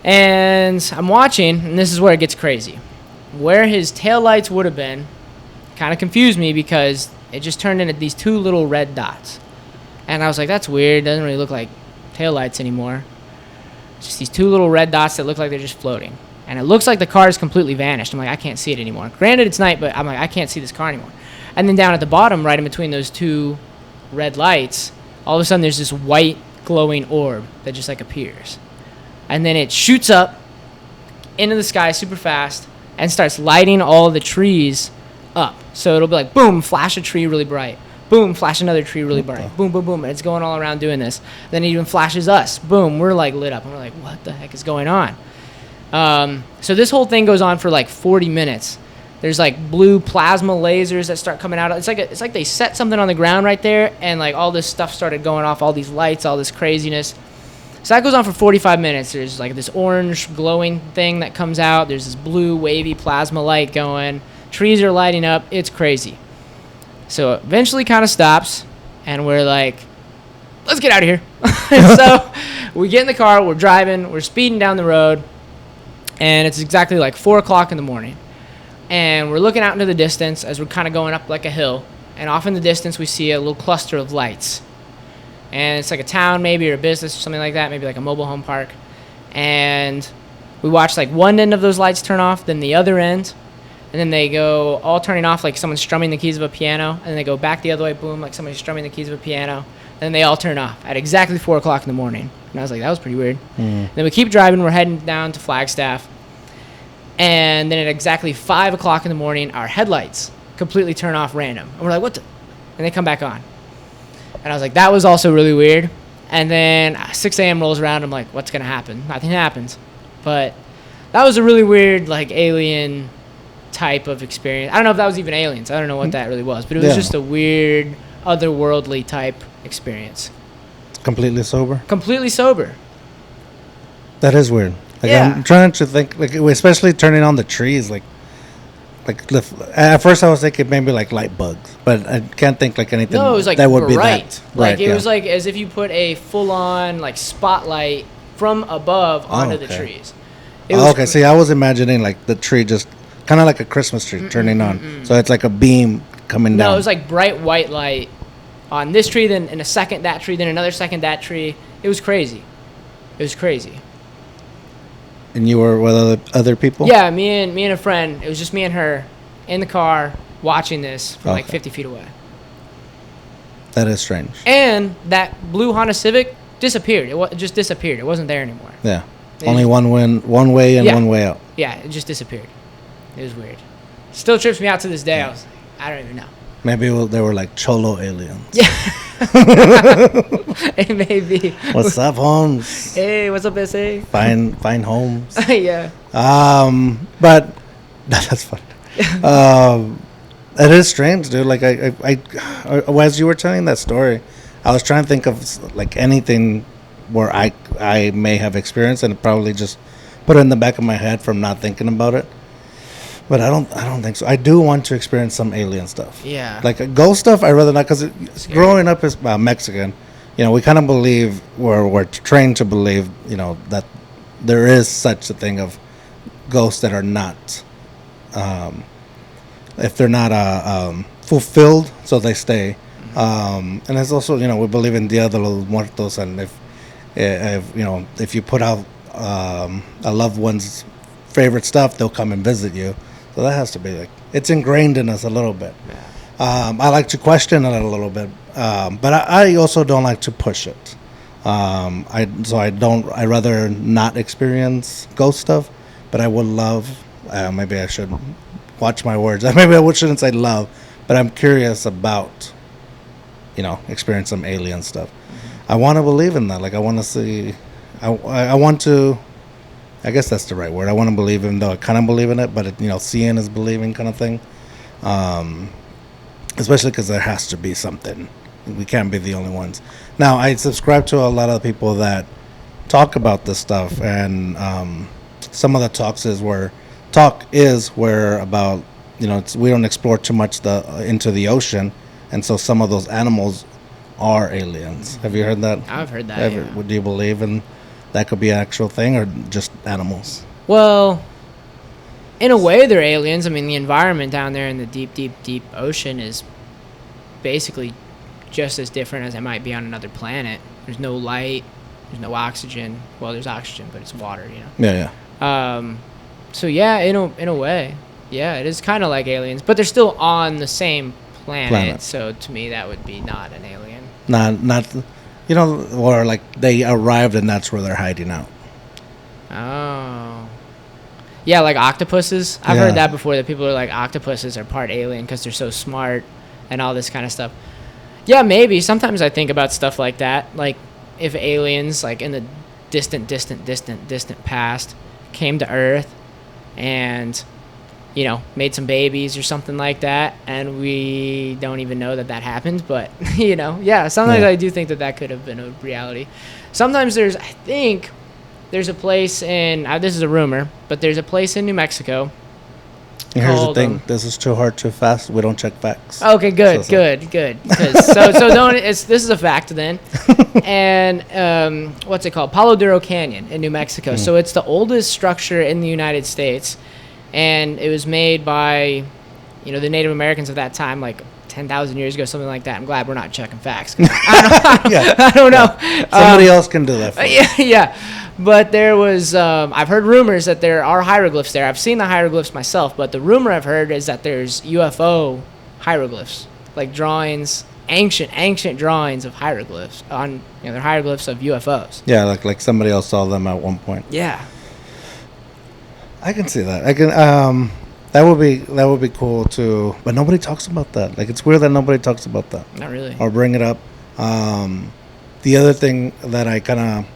And I'm watching, and this is where it gets crazy. Where his taillights would have been kind of confused me because it just turned into these 2 little red dots. And I was like, that's weird. It doesn't really look like taillights anymore. It's just these 2 little red dots that look like they're just floating. And it looks like the car has completely vanished. I'm like, I can't see it anymore. Granted, it's night, but I'm like, I can't see this car anymore. And then down at the bottom, right in between those 2 red lights, all of a sudden there's this white glowing orb that just like appears. And then it shoots up into the sky super fast and starts lighting all the trees up. So it'll be like, boom, flash a tree really bright. Boom, flash another tree really bright. Boom, boom, boom. And it's going all around doing this. Then it even flashes us. Boom, we're like lit up. And we're like, what the heck is going on? So this whole thing goes on for like 40 minutes. There's like blue plasma lasers that start coming out. It's like they set something on the ground right there, and like all this stuff started going off, all these lights, all this craziness. So that goes on for 45 minutes. There's like this orange glowing thing that comes out. There's this blue wavy plasma light going. Trees are lighting up. It's crazy. So it eventually kind of stops, and we're like, let's get out of here. So we get in the car, we're driving, we're speeding down the road, and it's exactly like 4 o'clock in the morning. And we're looking out into the distance as we're kind of going up like a hill, and off in the distance we see a little cluster of lights. And it's like a town maybe, or a business or something like that, maybe like a mobile home park. And we watch like one end of those lights turn off, then the other end, and then they go all turning off like someone's strumming the keys of a piano, and then they go back the other way, boom, like somebody's strumming the keys of a piano, and then they all turn off at exactly 4 o'clock in the morning. And I was like, that was pretty weird. Then we keep driving, we're heading down to Flagstaff, and then at exactly 5 o'clock in the morning, our headlights completely turn off random. And we're like, what the? And they come back on. And I was like, that was also really weird. And then 6 a.m. rolls around. I'm like, what's going to happen? Nothing happens. But that was a really weird, like, alien type of experience. I don't know if that was even aliens. I don't know what that really was. But it was just a weird, otherworldly type experience. Completely sober? Completely sober. That is weird. Like Yeah. I'm trying to think, like especially turning on the trees, at first I was thinking maybe like light bugs, but I can't think like anything. No, it was like that would bright. be that. Like it yeah. was like as if you put a full-on like spotlight from above onto the okay. trees. It was okay. See, I was imagining like the tree just kind of like a Christmas tree turning on, so it's like a beam coming down. No, it was like bright white light on this tree, then in a second that tree, then another second that tree. It was crazy. It was crazy. And you were with other people? Yeah, me and a friend. It was just me and her in the car watching this from like 50 feet away. That is strange. And that blue Honda Civic disappeared. It just disappeared. It wasn't there anymore. Yeah. It Only just- one way in, Yeah. one way out. Yeah, it just disappeared. It was weird. Still trips me out to this day. I was like, I don't even know. Maybe they were like cholo aliens. Yeah. It may be. What's up, Holmes? Hey, what's up, SA? Fine homes. Yeah. But that's funny. It is strange, dude. Like I, as you were telling that story, I was trying to think of like anything where I may have experienced, and probably just put it in the back of my head from not thinking about it. But I don't think so. I do want to experience some alien stuff. Yeah. Like ghost stuff, I rather not, because growing up as Mexican, we kind of believe, we're trained to believe, that there is such a thing of ghosts that are not, if they're not fulfilled, so they stay. And it's also, we believe in Dia de los Muertos, and if you put out a loved one's favorite stuff, they'll come and visit you. So that has to be it's ingrained in us a little bit. Yeah. I like to question it a little bit, but I also don't like to push it. I rather not experience ghost stuff, but I would love. Maybe I should watch my words. Maybe I shouldn't say love, but I'm curious about, experience some alien stuff. I want to believe in that. Like I want to see. I want to. I guess that's the right word. I want to believe, even though I kind of believe in it, but seeing is believing kind of thing. Especially because there has to be something. We can't be the only ones. Now, I subscribe to a lot of people that talk about this stuff, and some of the talk is where about we don't explore too much into the ocean, and so some of those animals are aliens. Have you heard that? I've heard that. Yeah. Do you believe in that could be an actual thing, or just animals? Well, in a way, they're aliens. I mean, the environment down there in the deep, deep, deep ocean is basically just as different as it might be on another planet. There's no light. There's no oxygen. Well, there's oxygen, but it's water, Yeah. So yeah, in a way, yeah, it is kind of like aliens, but they're still on the same planet. So to me, that would be not an alien. Not. Or like they arrived and that's where they're hiding out. Oh. Yeah, like octopuses. I've heard that before, that people are like, octopuses are part alien because they're so smart and all this kind of stuff. Yeah, maybe. Sometimes I think about stuff like that. Like if aliens, like in the distant past, came to Earth and, made some babies or something like that, and we don't even know that happened, but, sometimes I do think that could have been a reality. Sometimes I think there's a place in, this is a rumor, but there's a place in New Mexico. And here's the thing, this is too hard, too fast. We don't check facts. Okay, good. 'Cause- so don't, this is a fact then. And what's it called? Palo Duro Canyon in New Mexico. So it's the oldest structure in the United States. And it was made by, the Native Americans of that time, like 10,000 years ago, something like that. I'm glad we're not checking facts. I don't know. Somebody else can do that for us. Yeah. But there was, I've heard rumors that there are hieroglyphs there. I've seen the hieroglyphs myself, but the rumor I've heard is that there's UFO hieroglyphs, like drawings, ancient drawings of hieroglyphs on, they're hieroglyphs of UFOs. Yeah, like somebody else saw them at one point. Yeah. I can see that. I can. That would be cool too. But nobody talks about that. Like it's weird that nobody talks about that. Not really. Or bring it up. The other thing that I kind of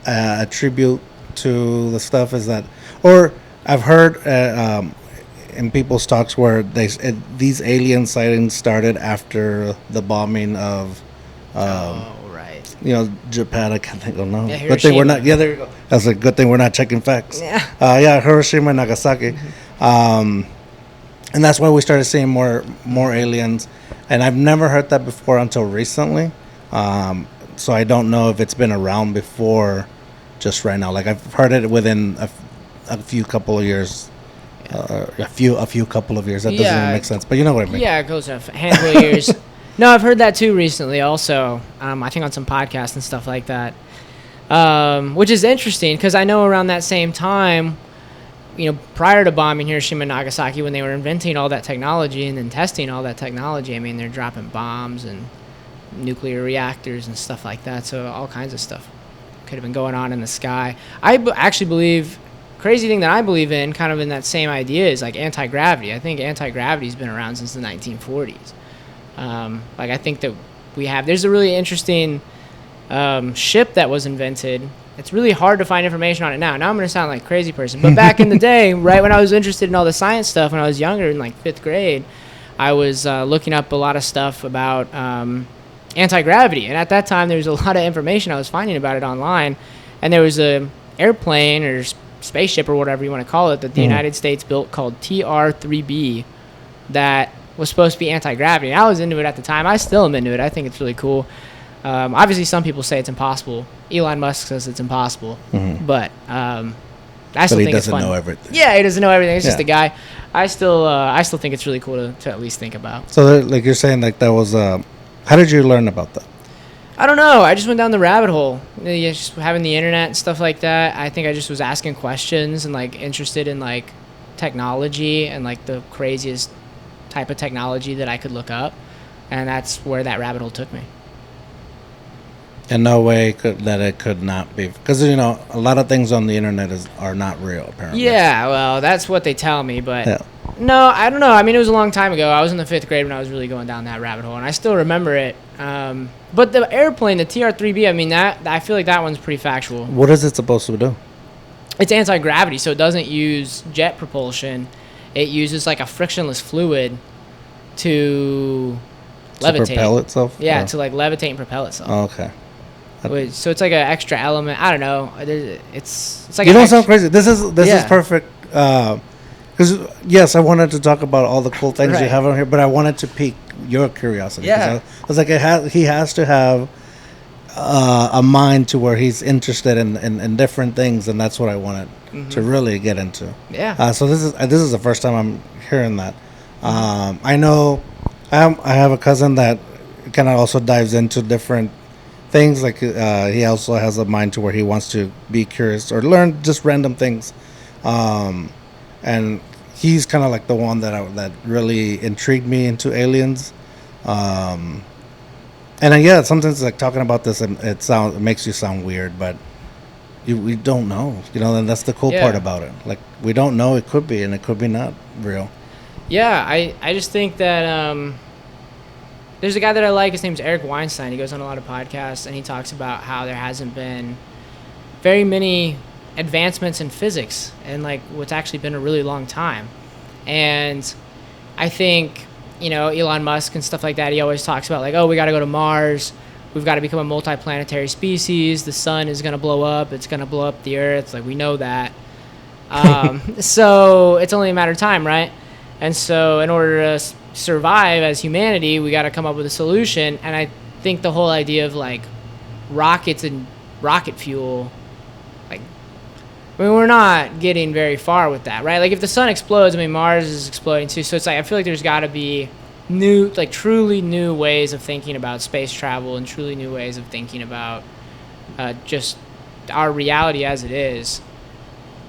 attribute to the stuff is that, or I've heard in people's talks where these alien sightings started after the bombing of Japan. I can't think. Oh no. Yeah, Good thing we're Hiroshima. not. Yeah, there you go. That's a good thing we're not checking facts. Yeah. Yeah, Hiroshima and Nagasaki. And that's why we started seeing more aliens. And I've never heard that before until recently. So I don't know if it's been around before, just right now. Like I've heard it within a few couple of years. A few couple of years. That doesn't even make sense. But you know what I mean. Yeah, it goes a handful of years. No, I've heard that too recently also. I think on some podcasts and stuff like that. Which is interesting because I know around that same time, prior to bombing Hiroshima and Nagasaki, when they were inventing all that technology and then testing all that technology, I mean, they're dropping bombs and nuclear reactors and stuff like that. So all kinds of stuff could have been going on in the sky. I actually believe, crazy thing that I believe in, kind of in that same idea, is like anti-gravity. I think anti-gravity's been around since the 1940s. I think that there's a really interesting ship that was invented. It's really hard to find information on it now. Now I'm going to sound like a crazy person. But back in the day, right when I was interested in all the science stuff, when I was younger in like 5th grade, I was looking up a lot of stuff about anti-gravity. And at that time, there was a lot of information I was finding about it online. And there was a airplane or spaceship or whatever you want to call it that the United States built called TR-3B that was supposed to be anti-gravity. And I was into it at the time. I still am into it. I think it's really cool. Obviously, some people say it's impossible. Elon Musk says it's impossible, but I still think it's fun. He doesn't know everything. Yeah, he doesn't know everything. It's just a guy. I still think it's really cool to at least think about. So, like you're saying, like that was. How did you learn about that? I don't know. I just went down the rabbit hole. Just having the internet and stuff like that. I think I just was asking questions and like interested in like technology and like the craziest type of technology that I could look up, and that's where that rabbit hole took me. In no way that it could not be, because a lot of things on the internet are not real, apparently. Yeah, well, that's what they tell me, but no, I don't know. I mean, it was a long time ago. I was in the 5th grade when I was really going down that rabbit hole, and I still remember it. But the airplane, the TR-3B, I mean, I feel like that one's pretty factual. What is it supposed to do? It's anti-gravity, so it doesn't use jet propulsion. It uses like a frictionless fluid to levitate. To propel itself? Yeah, to like levitate and propel itself. Oh, okay. So it's like an extra element. I don't know. It's like you don't sound crazy. This is perfect. Because yes, I wanted to talk about all the cool things you have on here, but I wanted to pique your curiosity. Yeah. I was like, he has to have a mind to where he's interested in different things, and that's what I wanted to really get into. Yeah. So this is the first time I'm hearing that. I know I have a cousin that kind of also dives into different things. Like he also has a mind to where he wants to be curious or learn just random things, and he's kind of like the one that really intrigued me into aliens. And sometimes like talking about this, it makes you sound weird, but we don't know, and that's the cool part about it. Like we don't know. It could be and it could be not real. Yeah, I just think that there's a guy that I like. His name's Eric Weinstein. He goes on a lot of podcasts, and he talks about how there hasn't been very many advancements in physics in like what's actually been a really long time. And I think, Elon Musk and stuff like that, he always talks about like, oh, we got to go to Mars. We've got to become a multi-planetary species. The sun is going to blow up. It's going to blow up the Earth. Like, we know that. So it's only a matter of time, right? And so in order to survive as humanity, we got to come up with a solution. And I think the whole idea of like rockets and rocket fuel, like, I mean, we're not getting very far with that, right? Like if the sun explodes, I mean, Mars is exploding too. So it's like, I feel like there's got to be truly new ways of thinking about space travel and truly new ways of thinking about just our reality as it is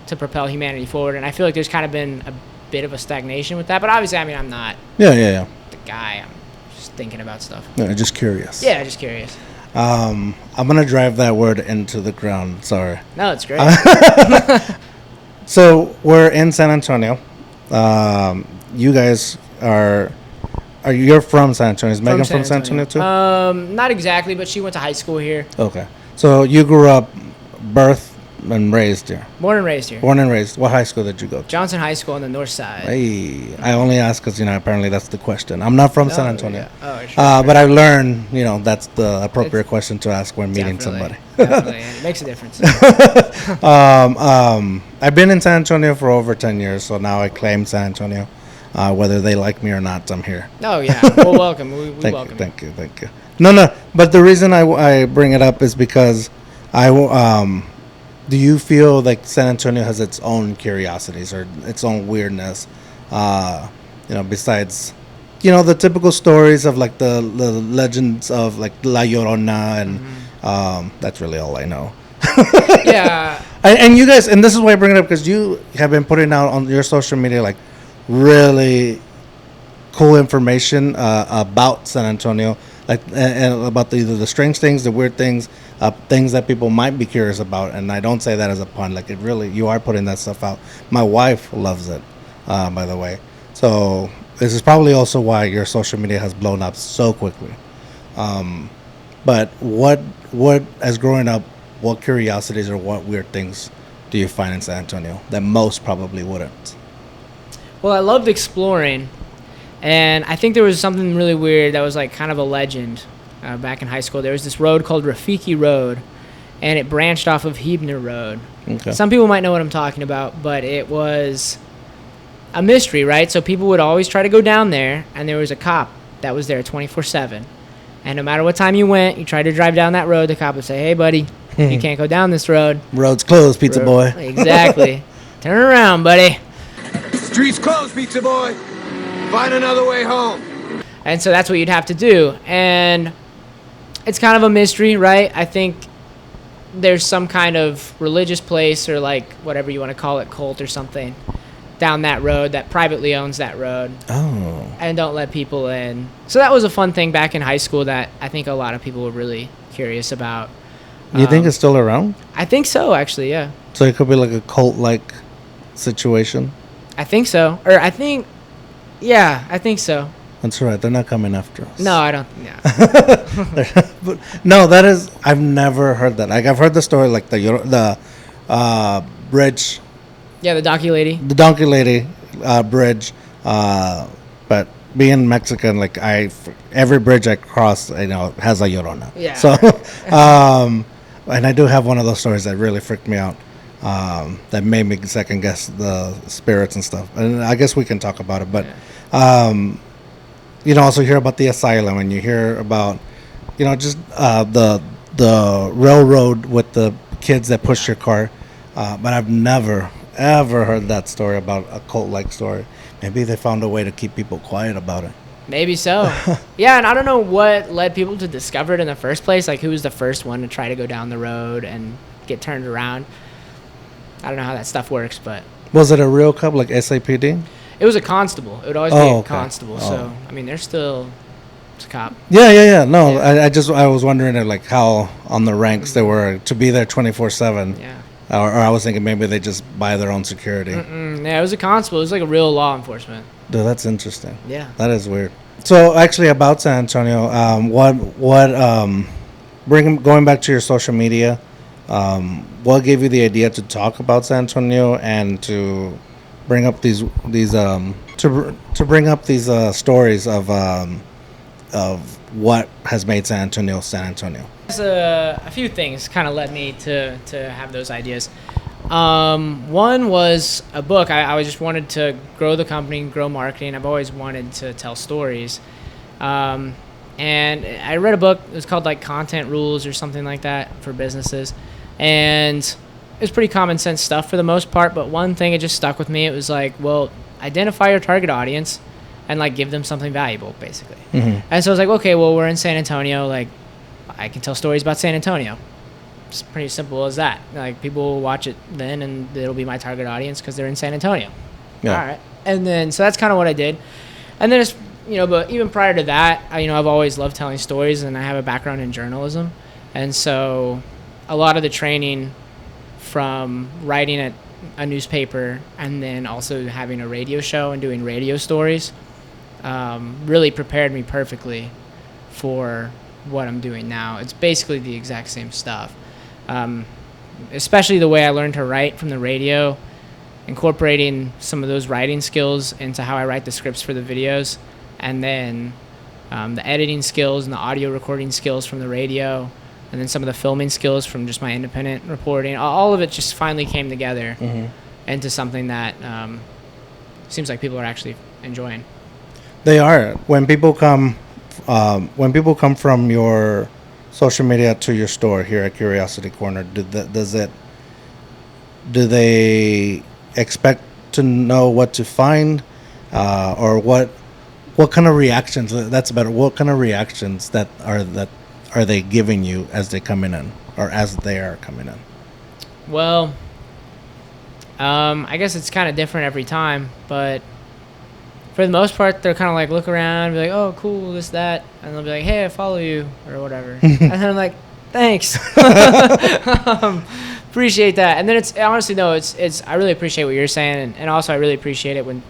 to propel humanity forward. And I feel like there's kind of been a bit of a stagnation with that, but obviously, I mean, I'm not the guy. I'm just thinking about stuff. No, just curious. Yeah, just curious. I'm gonna drive that word into the ground. Sorry. No, it's great. So we're in San Antonio. You guys you're from San Antonio? Is Megan from San Antonio too? Not exactly, but she went to high school here. Okay. So you grew up, birth and raised here? Born and raised here. Born and raised. What high school did you go to? Johnson High School on the north side. Hey, I only ask because, apparently that's the question. I'm not from San Antonio. Yeah. Oh, sure. But I learned, that's the appropriate question to ask when meeting somebody. Definitely. And it makes a difference. I've been in San Antonio for over 10 years, so now I claim San Antonio. Whether they like me or not, I'm here. Oh, yeah. Well, welcome. We welcome you. Thank you. No. But the reason I bring it up is because do you feel like San Antonio has its own curiosities or its own weirdness? Besides, the typical stories of like the legends of like La Llorona, and that's really all I know. Yeah. And you guys, and this is why I bring it up, because you have been putting out on your social media like really cool information about San Antonio, like and about either the strange things, the weird things, things that people might be curious about. And I don't say that as a pun. Like, you are putting that stuff out. My wife loves it, by the way. So this is probably also why your social media has blown up so quickly. But what as growing up, what curiosities or what weird things do you find in San Antonio that most probably wouldn't? Well, I loved exploring, and I think there was something really weird that was like kind of a legend back in high school. There was this road called Rafiki Road, and it branched off of Hebner Road. Okay. Some people might know what I'm talking about, but it was a mystery, right? So people would always try to go down there, and there was a cop that was there 24/7. And no matter what time you went, you tried to drive down that road, the cop would say, "Hey, buddy, you can't go down this road. Road's closed, pizza boy." Exactly. Turn around, buddy. Street's closed, pizza boy. Find another way home. And so that's what you'd have to do. And it's kind of a mystery, right? I think there's some kind of religious place or like whatever you want to call it, cult or something, down that road that privately owns that road. Oh. And don't let people in. So that was a fun thing back in high school that I think a lot of people were really curious about. You think it's still around? I think so, actually, yeah. So it could be like a cult-like situation? I think so. Or I think so. That's right. They're not coming after us. No, I don't. Yeah. But, no, that is... I've never heard that. Like, I've heard the story, like the bridge... Yeah, the donkey lady. The donkey lady bridge. But being Mexican, like, every bridge I cross, has a Llorona. Yeah. So, and I do have one of those stories that really freaked me out. That made me second guess the spirits and stuff. And I guess we can talk about it. But, also hear about the asylum, and you hear about, just the railroad with the kids that push your car. But I've never, ever heard that story about a cult-like story. Maybe they found a way to keep people quiet about it. Maybe so. Yeah, and I don't know what led people to discover it in the first place. Like, who was the first one to try to go down the road and get turned around? I don't know how that stuff works, but... Was it a real cop, like SAPD? It was a constable. It would always be a constable. Oh. So, I mean, it's a cop. Yeah. No, yeah. I was wondering, like, how on the ranks they were to be there 24/7. Yeah. Or I was thinking maybe they just buy their own security. Yeah, it was a constable. It was like a real law enforcement. Dude, that's interesting. Yeah. That is weird. So, actually, about San Antonio, going back to your social media, what gave you the idea to talk about San Antonio and to bring up these stories of what has made San Antonio San Antonio? A few things kind of led me to have those ideas. One was a book. I just wanted to grow the company, grow marketing. I've always wanted to tell stories. And I read a book. It was called like Content Rules or something like that for businesses. And it was pretty common sense stuff for the most part. But one thing, it just stuck with me. It was like, well, identify your target audience and like give them something valuable, basically. Mm-hmm. And so I was like, okay, well, we're in San Antonio. Like, I can tell stories about San Antonio. It's pretty simple as that. Like, people will watch it then, and it'll be my target audience because they're in San Antonio. Yeah. All right. And then, so that's kind of what I did. And then, but even prior to that, I've always loved telling stories, and I have a background in journalism. And so a lot of the training from writing at a newspaper and then also having a radio show and doing radio stories really prepared me perfectly for what I'm doing now. It's basically the exact same stuff. especially the way I learned to write from the radio, incorporating some of those writing skills into how I write the scripts for the videos, and then the editing skills and the audio recording skills from the radio, and then some of the filming skills from just my independent reporting. All of it just finally came together into something that seems like people are actually enjoying. They are. When people come from your social media to your store here at Curiosity Corner, do they expect to know what to find, or what kind of reactions? That's better. What kind of reactions that are they giving you as they come in, or as they are coming in? Well, I guess it's kind of different every time, but for the most part, they're kind of like look around, be like, "Oh, cool, this, that," and they'll be like, "Hey, I follow you," or whatever. And then I'm like, "Thanks, appreciate that." And then it's honestly, no, it's I really appreciate what you're saying, and also I really appreciate it when,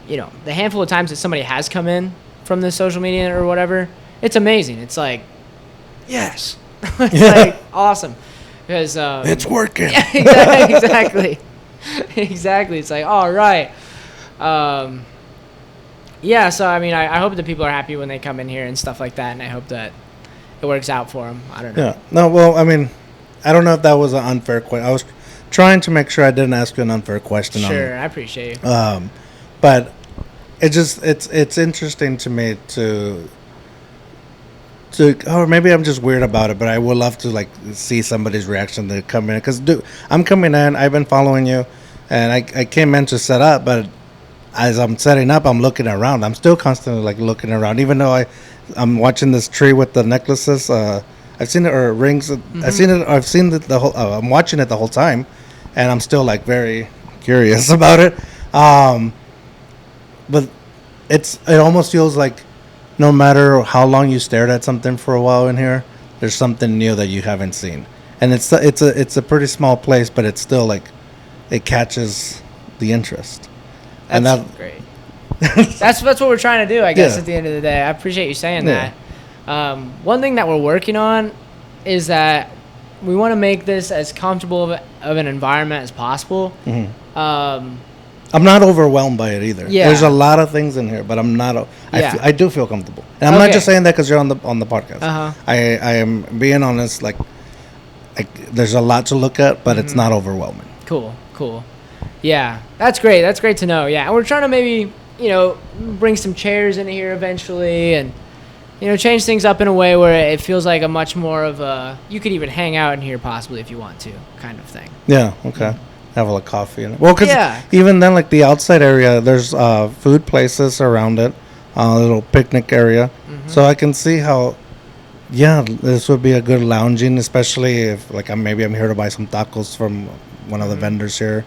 the handful of times that somebody has come in from the social media or whatever, it's amazing. It's like, yes, it's like awesome, because It's working. Yeah, exactly. Exactly. It's like, all right. Yeah, so I mean, I hope that people are happy when they come in here and stuff like that, and I hope that it works out for them. I don't know. Yeah. No, well, I mean, I don't know if that was an unfair question. I was trying to make sure I didn't ask you an unfair question. Sure, I appreciate you. But it's interesting to me to or maybe I'm just weird about it, but I would love to like see somebody's reaction to come in, because I'm coming in, I've been following you, and I came in to set up, but as I'm setting up, I'm looking around. I'm still constantly like looking around, even though I'm watching this tree with the necklaces. I've seen it, or rings. I've seen it. I've seen the whole. I'm watching it the whole time, and I'm still like very curious about it. But it almost feels like no matter how long you stared at something for a while in here, there's something new that you haven't seen, and it's a pretty small place, but it's still like it catches the interest. That's great. That's what we're trying to do, I guess. Yeah. At the end of the day, I appreciate you saying that. One thing that we're working on is that we want to make this as comfortable of an environment as possible. I'm not overwhelmed by it either. Yeah. There's a lot of things in here, but I'm not. I do feel comfortable, and I'm not just saying that because you're on the podcast. I am being honest. Like there's a lot to look at, but it's not overwhelming. Cool. Yeah, that's great. That's great to know. Yeah, and we're trying to maybe bring some chairs in here eventually, and change things up in a way where it feels like a much more of a, you could even hang out in here possibly if you want to, kind of thing. Yeah. Okay. Have a little coffee in it. Well, because Yeah. even then, like the outside area, there's food places around it, a little picnic area. So I can see how, this would be a good lounging, especially if like I'm here to buy some tacos from one of the vendors here.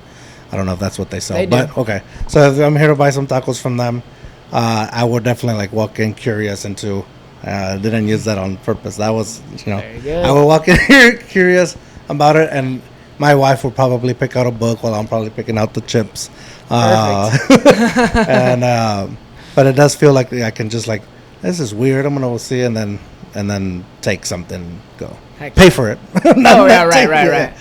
I don't know if that's what they sell, They do. but okay. So if I'm here to buy some tacos from them, I would definitely like walk in curious into. Didn't use that on purpose. That was, Very good. I would walk in here curious about it, and my wife would probably pick out a book while I'm probably picking out the chips. Perfect. And but it does feel like I can just like, this is weird. I'm gonna go see, and then take something, and go Heck pay for it. Right.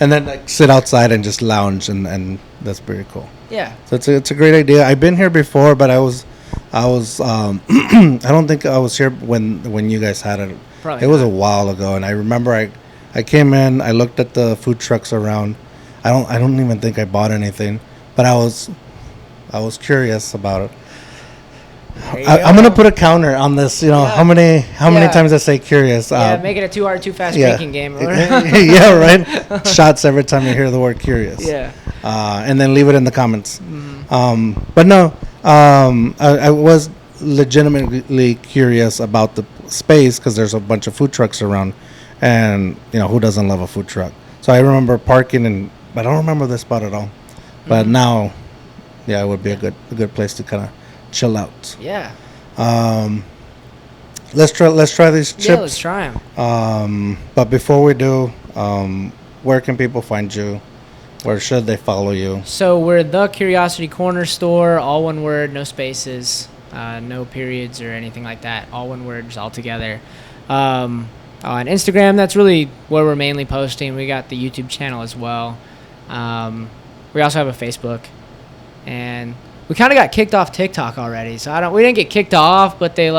And then like sit outside and just lounge, and that's pretty cool. Yeah. So it's a great idea. I've been here before, but I was I don't think I was here when you guys had it. Probably it was not. a while ago, and I remember I came in, I looked at the food trucks around. I don't even think I bought anything, but I was curious about it. I'm gonna put a counter on this. How many times I say curious. Make it a 2 hard, 2 fast yeah. drinking game. Yeah, right. Shots every time you hear the word curious. Yeah. And then leave it in the comments. But no, I was legitimately curious about the space because there's a bunch of food trucks around, and who doesn't love a food truck? So I remember parking, but I don't remember this spot at all. But now, it would be a good place to kind of chill out. Yeah. Let's try these chips. Yeah, let's try them. But before we do, where can people find you? Where should they follow you? So we're the Curiosity Corner store, all one word, no spaces, no periods or anything like that. All one word, just all together. On Instagram, that's really where we're mainly posting. We got the YouTube channel as well. We also have a Facebook, and we kind of got kicked off TikTok already. So we didn't get kicked off, but they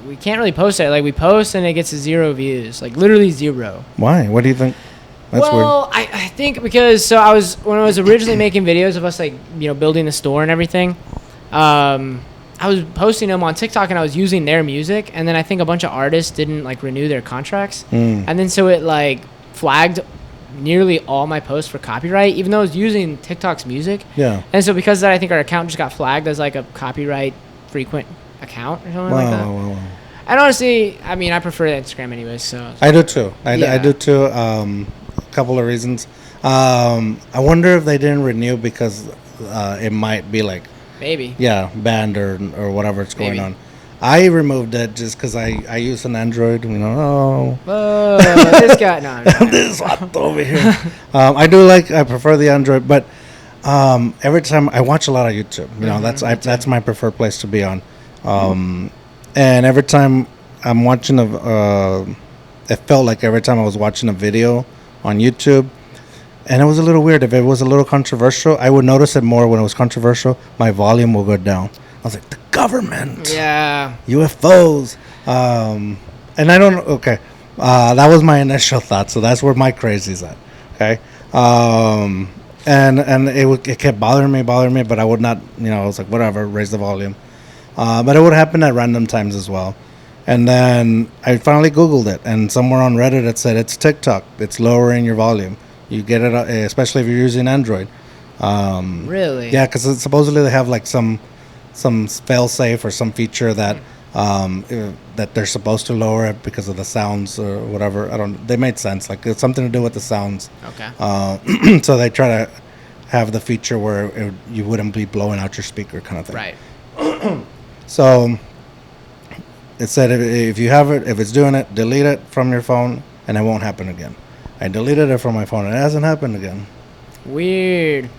we can't really post it. Like we post and it gets 0 views, like literally 0. Why? What do you think? That's well, weird. I think because when I was originally making videos of us building the store and everything, I was posting them on TikTok and I was using their music, and then I think a bunch of artists didn't renew their contracts, and then so it flagged nearly all my posts for copyright, even though I was using TikTok's music. Yeah. And so because of that, I think our account just got flagged as a copyright frequent account or something like that. Wow. And honestly, I mean, I prefer Instagram anyways. So I do too. I do too. A couple of reasons. I wonder if they didn't renew because it might be maybe. Yeah, banned or whatever it's going on. I removed it just because I use an Android. Oh, this guy. No. This one over here. I prefer the Android, but every time I watch a lot of YouTube, that's my preferred place to be on. And every time I'm watching it felt like every time I was watching a video on YouTube, and it was a little weird. If it was a little controversial, I would notice it more when it was controversial. My volume will go down. I was like, the government. Yeah. UFOs. And I don't know. Okay. That was my initial thought. So that's where my crazy's at. Okay. And it kept bothering me, but I would not, I was like, whatever, raise the volume. But it would happen at random times as well. And then I finally Googled it. And somewhere on Reddit it said, it's TikTok. It's lowering your volume. You get it, especially if you're using Android. Really? Yeah, because supposedly they have some fail-safe or some feature that that they're supposed to lower it because of the sounds or whatever. They made sense. It's something to do with the sounds. Okay. So they try to have the feature where you wouldn't be blowing out your speaker kind of thing. Right. So it said if you have it, if it's doing it, delete it from your phone and it won't happen again. I deleted it from my phone and it hasn't happened again. Weird.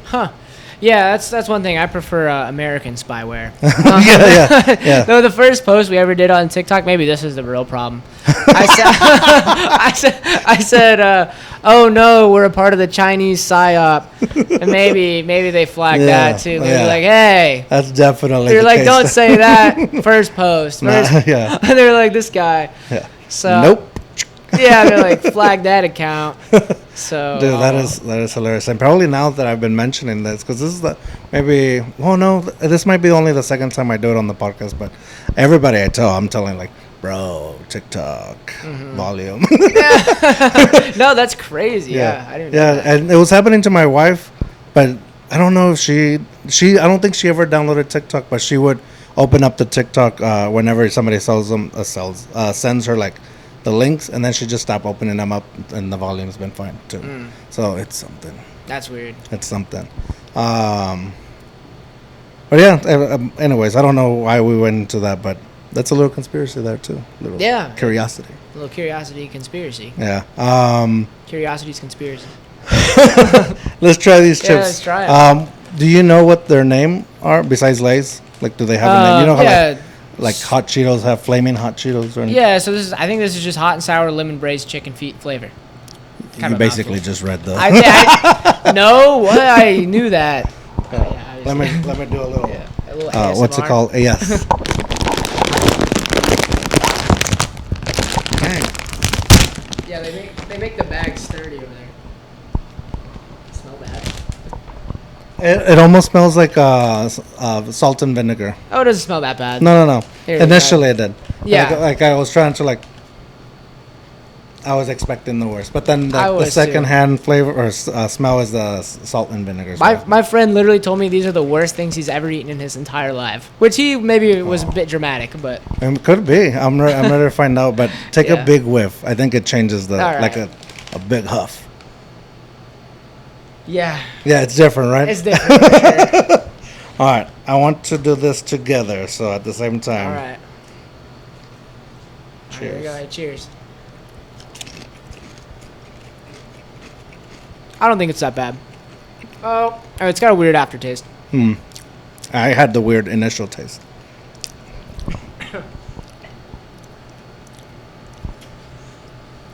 Huh. Yeah, that's one thing. I prefer American spyware. Yeah. No, the first post we ever did on TikTok, maybe this is the real problem. I said, oh no, we're a part of the Chinese PSYOP. And maybe they flagged that too. Maybe hey. That's definitely They're the case. don't say that. First post. Yeah. And they're like, this guy. Yeah. So nope. Yeah, they're flag that account. So dude, that is hilarious. And probably now that I've been mentioning this, because this is this might be only the second time I do it on the podcast, but everybody I'm telling bro, TikTok volume. No, that's crazy. Yeah, I didn't know that. And it was happening to my wife, but I don't know if she I don't think she ever downloaded TikTok, but she would open up the TikTok whenever somebody sends her the links, and then she just stopped opening them up, and the volume's been fine too. So it's something. That's weird. It's something. But yeah. Anyways, I don't know why we went into that, but that's a little conspiracy there too. Curiosity. A little curiosity conspiracy. Yeah. Curiosity's conspiracy. Let's try these chips. Yeah, let's try it. Do you know what their name are besides Lay's? Do they have a name? You know how Hot Cheetos have flaming hot Cheetos? Or yeah, so I think this is just hot and sour lemon braised chicken feet flavor. You basically just read the. No, I knew that. Yeah, let me do a little. Yeah, a little ASMR. What's it called? Yes. Yeah, they make the bag sturdy over there. Smell bad. It almost smells like salt and vinegar. Oh, it doesn't smell that bad. No. Initially it did. Yeah. I was trying to I was expecting the worst, but then the second-hand flavor or smell is the salt and vinegar. My friend literally told me these are the worst things he's ever eaten in his entire life, which he maybe was a bit dramatic, but it could be. I'm ready to find out, but take a big whiff. I think it changes a big huff. Yeah. Yeah, it's different, right? It's different. For sure. All right, I want to do this together, so at the same time. All right. Cheers. Here we go. Cheers. I don't think it's that bad. Oh, it's got a weird aftertaste. I had the weird initial taste.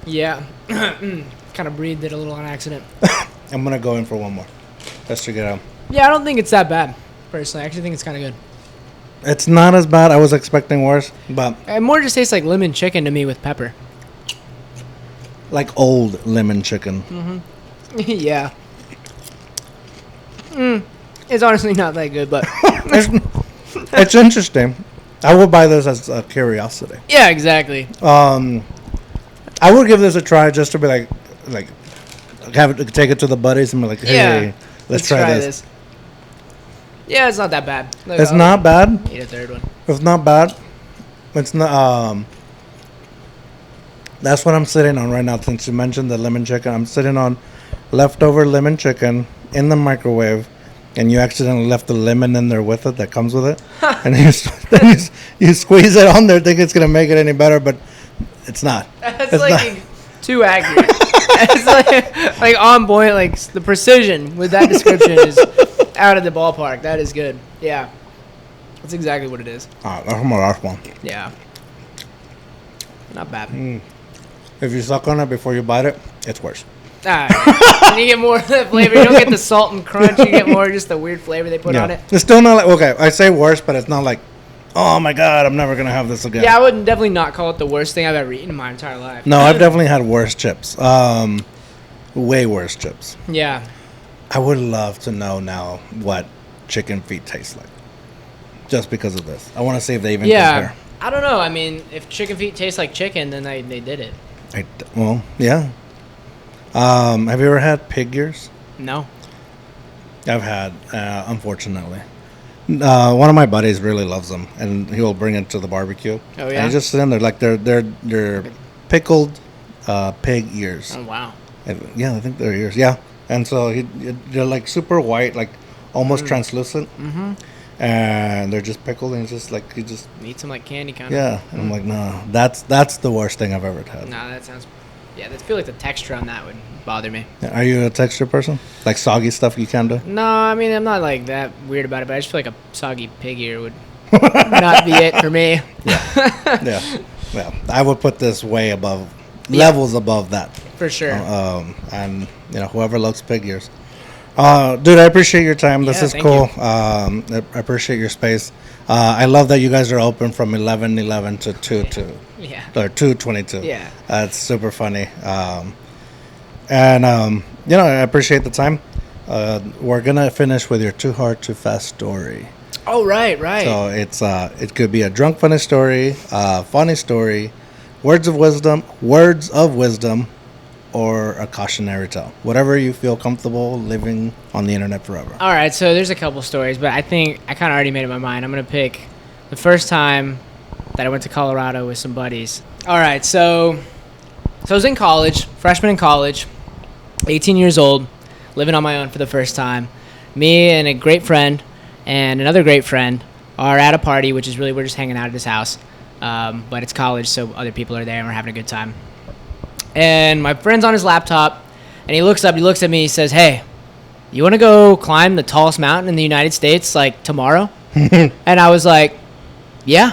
Yeah. Kind of breathed it a little on accident. I'm gonna go in for one more. Just to get out. Yeah, I don't think it's that bad, personally. I actually think it's kind of good. It's not as bad. I was expecting worse, but It more just tastes like lemon chicken to me with pepper. like old lemon chicken. Yeah. It's honestly not that good, but It's interesting. I would buy this as a curiosity. yeah, exactly. I would give this a try just to be like have it, take it to the buddies and be like, hey, Yeah. let's try this. Yeah, it's not that bad. Look, It's I'll not bad. eat a third one. It's not bad. It's not. That's what I'm sitting on right now. Since you mentioned the lemon chicken, I'm sitting on leftover lemon chicken in the microwave, and you accidentally left the lemon in there with it that comes with it, and you squeeze it on there, think it's gonna make it any better, but it's not. That's It's like not. too accurate. It's like on point. Like the precision with that description is out of the ballpark. That is good. Yeah, that's exactly what it is. That's my last one. Yeah, not bad. If you suck on it before you bite it, it's worse. And you get more of the flavor. You don't get the salt and crunch. You get more just the weird flavor they put on it. It's still not like, okay, I say worse, but it's not like, oh my god, I'm never gonna have this again. Yeah, I would definitely not call it the worst thing I've ever eaten in my entire life. No, I've definitely had worse chips. Way worse chips. Yeah. I would love to know now what chicken feet taste like. Just because of this. I want to see if they even Yeah. I don't know. I mean, if chicken feet taste like chicken, then they did it. compare. Well, yeah. Have you ever had pig ears? No. I've had, unfortunately. One of my buddies really loves them, and he will bring it to the barbecue. Oh, And yeah? I just sit in there like they're pickled pig ears. Oh, wow. Yeah, I think they're ears. Yeah, and so they're like super white, like almost translucent. Mm-hmm. And they're just pickled, and it's just like you just Eat some like candy kind of. yeah. And I'm like, no, that's the worst thing I've ever had. Nah, that sounds. Yeah, I feel like the texture on that would bother me. Are you a texture person? Like soggy stuff you can do? No, I mean, I'm not like that weird about it, but I just feel like a soggy pig ear would not be it for me. Yeah. Well, I would put this way above levels above that. For sure. And whoever loves pig ears. Dude, I appreciate your time. This Yeah, is thank cool. I appreciate your space. I love that you guys are open from 11:11 to 2:2 Yeah. or 2:22. Yeah. That's super funny. I appreciate the time. We're gonna finish with your too hard too fast story. Oh, right. So it could be a drunk funny story, funny story, words of wisdom, or a cautionary tale. Whatever you feel comfortable living on the internet forever. All right, so there's a couple stories, but I think I kind of already made up my mind. I'm going to pick the first time that I went to Colorado with some buddies. All right, so I was in college, freshman in college, 18 years old, living on my own for the first time. Me and a great friend and another great friend are at a party, which is really, we're just hanging out at his house. But it's college, so other people are there, and we're having a good time. And my friend's on his laptop, and he looks up, he looks at me, he says, "Hey, you want to go climb the tallest mountain in the United States, like, tomorrow?" And I was like, "Yeah,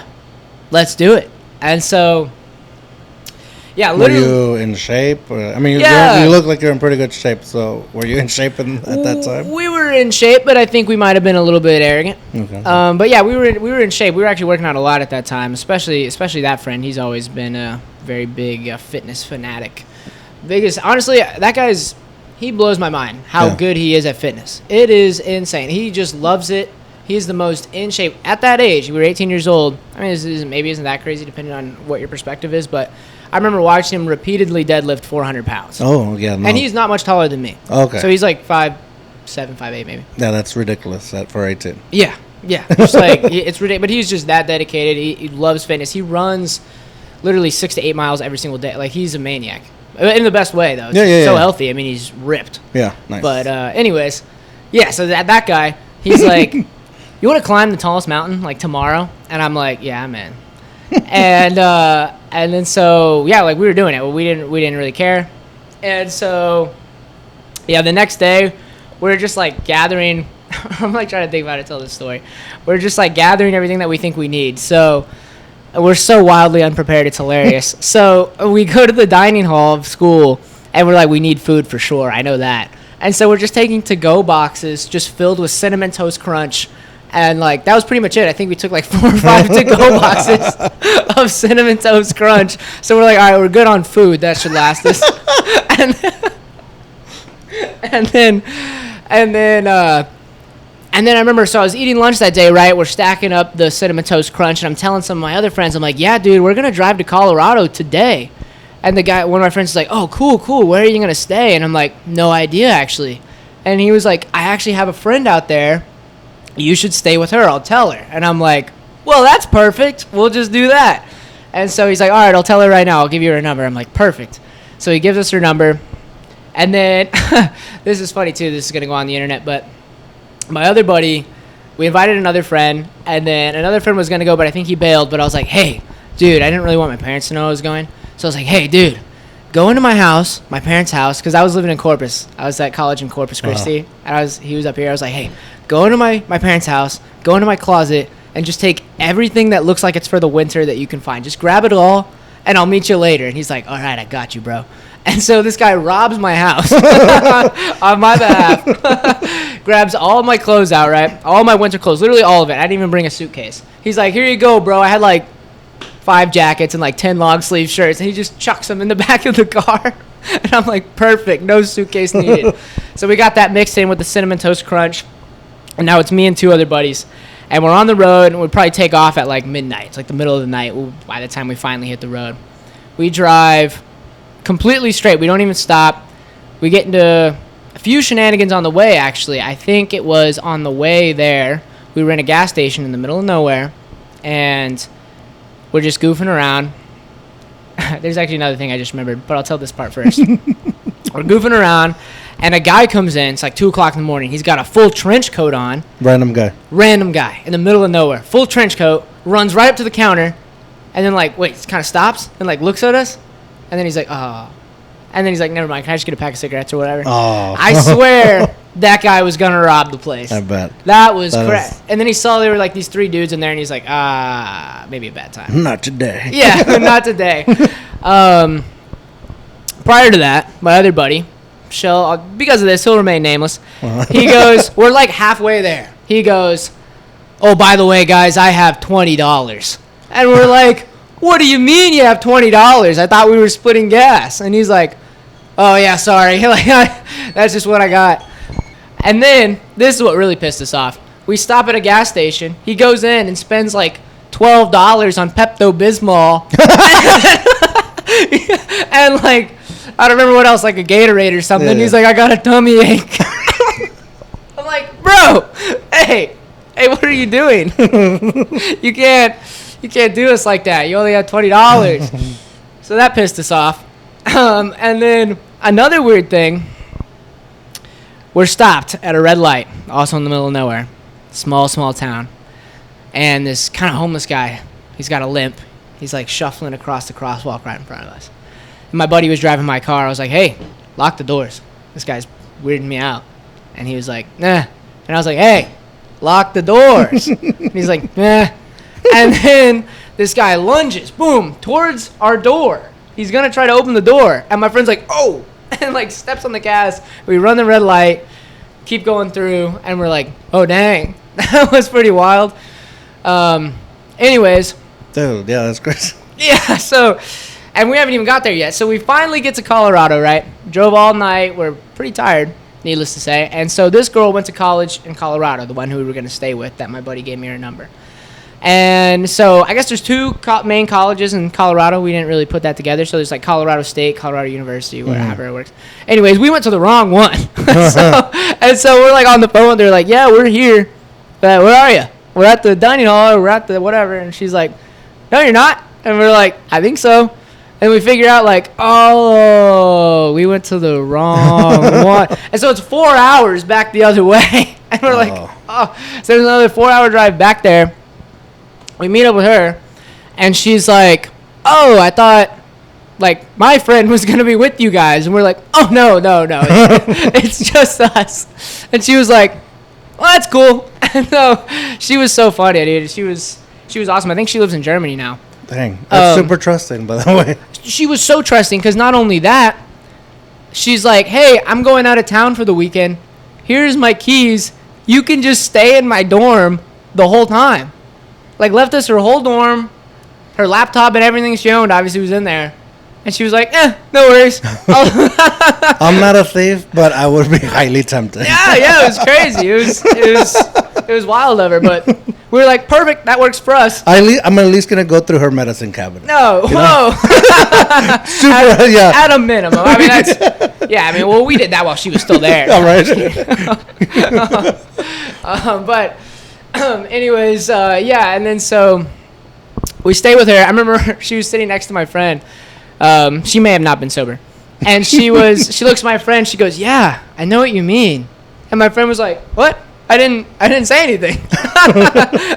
let's do it." And so, yeah, Were literally. you in shape? I mean, Yeah. you look like you're in pretty good shape. So, were you in shape at that time? We were in shape, but I think we might have been a little bit arrogant. Okay. But yeah, we were in shape. We were actually working out a lot at that time, especially that friend. He's always been a very big fitness fanatic. Honestly, that he blows my mind how good he is at fitness. It is insane. He just loves it. He's the most in shape at that age. We were 18 years old. I mean, maybe isn't that crazy depending on what your perspective is, but I remember watching him repeatedly deadlift 400 pounds. Oh, yeah. No. And he's not much taller than me. Okay. So he's like 5'7", 5'8", maybe. Yeah, that's ridiculous for 18. Yeah. Just like, it's ridiculous. But he's just that dedicated. He loves fitness. He runs literally 6 to 8 miles every single day. Like, he's a maniac. In the best way, though. So healthy. I mean, he's ripped. Yeah, nice. But anyways, yeah, so that guy, he's like, "You want to climb the tallest mountain, like, tomorrow?" And I'm like, "Yeah, I'm in." And then so, yeah, like, we were doing it. Well, we didn't really care. And so, yeah, the next day, we're just, like, gathering. I'm, like, trying to think about it, tell this story. We're just, like, gathering everything that we think we need. So, we're so wildly unprepared. It's hilarious. So we go to the dining hall of school, and we're like, we need food for sure. I know that. And so we're just taking to-go boxes just filled with Cinnamon Toast Crunch. And, like, that was pretty much it. I think we took, like, 4 or 5 to-go boxes of Cinnamon Toast Crunch. So we're like, all right, we're good on food. That should last us. And then I remember, so I was eating lunch that day, right? We're stacking up the Cinnamon Toast Crunch, and I'm telling some of my other friends, I'm like, yeah, dude, we're going to drive to Colorado today. And one of my friends is like, oh, cool. Where are you going to stay? And I'm like, no idea, actually. And he was like, I actually have a friend out there. You should stay with her. I'll tell her. And I'm like, well, that's perfect. We'll just do that. And so he's like, all right, I'll tell her right now. I'll give you her number. I'm like, perfect. So he gives us her number. And then, this is funny, too. This is going to go on the internet. But my other buddy, we invited another friend. And then another friend was going to go, but I think he bailed. But I was like, hey, dude, I didn't really want my parents to know I was going. So I was like, hey, dude, go into my house, my parents' house, because I was living in Corpus. I was at college in Corpus Christi. And he was up here. I was like, hey, go into my parents' house, go into my closet, and just take everything that looks like it's for the winter that you can find. Just grab it all, and I'll meet you later. And he's like, all right, I got you, bro. And so this guy robs my house on my behalf, grabs all my clothes out, right? All my winter clothes, literally all of it. I didn't even bring a suitcase. He's like, here you go, bro. I had like 5 jackets and like 10 long sleeve shirts, and he just chucks them in the back of the car. And I'm like, perfect, no suitcase needed. So we got that mixed in with the Cinnamon Toast Crunch. And now it's me and 2 other buddies. And we're on the road, and we'd probably take off at, like, midnight. It's like the middle of the night by the time we finally hit the road. We drive completely straight. We don't even stop. We get into a few shenanigans on the way, actually. I think it was on the way there. We were in a gas station in the middle of nowhere, and we're just goofing around. There's actually another thing I just remembered, but I'll tell this part first. We're goofing around. And a guy comes in. It's like 2 o'clock in the morning. He's got a full trench coat on. Random guy In the middle of nowhere. Full trench coat. Runs right up to the counter. And then, like, kind of stops. And, like, looks at us. And then he's like, oh. And then he's like, never mind. Can I just get a pack of cigarettes or whatever? Oh. I swear that guy was going to rob the place. I bet. That was crap. And then he saw there were, like, these 3 dudes in there. And he's like, maybe a bad time. Not today. Yeah, not today. Prior to that, my other buddy, because of this, he'll remain nameless. He goes, we're like halfway there. He goes, oh, by the way, guys, I have $20. And we're like, what do you mean you have $20? I thought we were splitting gas. And he's like, oh, yeah, sorry. That's just what I got. And then, this is what really pissed us off. We stop at a gas station. He goes in and spends like $12 on Pepto-Bismol. And like, I don't remember what else, like a Gatorade or something. Yeah. He's like, I got a tummy ache. I'm like, bro, hey, what are you doing? You can't do us like that. You only have $20. So that pissed us off. And then another weird thing, we're stopped at a red light, also in the middle of nowhere, small town. And this kind of homeless guy, he's got a limp. He's like shuffling across the crosswalk right in front of us. And my buddy was driving my car. I was like, hey, lock the doors. This guy's weirding me out. And he was like, nah. And I was like, hey, lock the doors. And he's like, nah. And then this guy lunges, boom, towards our door. He's going to try to open the door. And my friend's like, oh, and like steps on the gas. We run the red light, keep going through, and we're like, oh, dang. That was pretty wild. Anyways. Dude, yeah, that's crazy. Yeah, so, and we haven't even got there yet. So we finally get to Colorado, right? Drove all night. We're pretty tired, needless to say. And so this girl went to college in Colorado, the one who we were going to stay with, that my buddy gave me her number. And so I guess there's 2 main colleges in Colorado. We didn't really put that together. So there's like Colorado State, Colorado University, whatever it works. Anyways, we went to the wrong one. So we're like on the phone. They're like, yeah, we're here. But where are you? We're at the dining hall, or we're at the whatever. And she's like, no, you're not. And we're like, I think so. And we figure out like, oh, we went to the wrong one. And so it's 4 hours back the other way. And we're like, oh. So there's another 4-hour drive back there. We meet up with her, and she's like, oh, I thought, like, my friend was going to be with you guys. And we're like, oh, no. It's just us. And she was like, well, that's cool. And so she was so funny, dude. She was awesome. I think she lives in Germany now. Dang, that's super trusting, by the way. She was so trusting because not only that, she's like, hey, I'm going out of town for the weekend. Here's my keys. You can just stay in my dorm the whole time. Like, left us her whole dorm, her laptop and everything she owned obviously was in there. And she was like, no worries. I'm not a thief, but I would be highly tempted. Yeah, it was crazy. It was wild of her, but we were like, perfect, that works for us. I'm at least going to go through her medicine cabinet. No, whoa. At a minimum. I mean, well, we did that while she was still there. All right. Anyways, and then so we stayed with her. I remember she was sitting next to my friend. She may have not been sober. And she looks at my friend, she goes, yeah, I know what you mean. And my friend was like, what? I didn't say anything.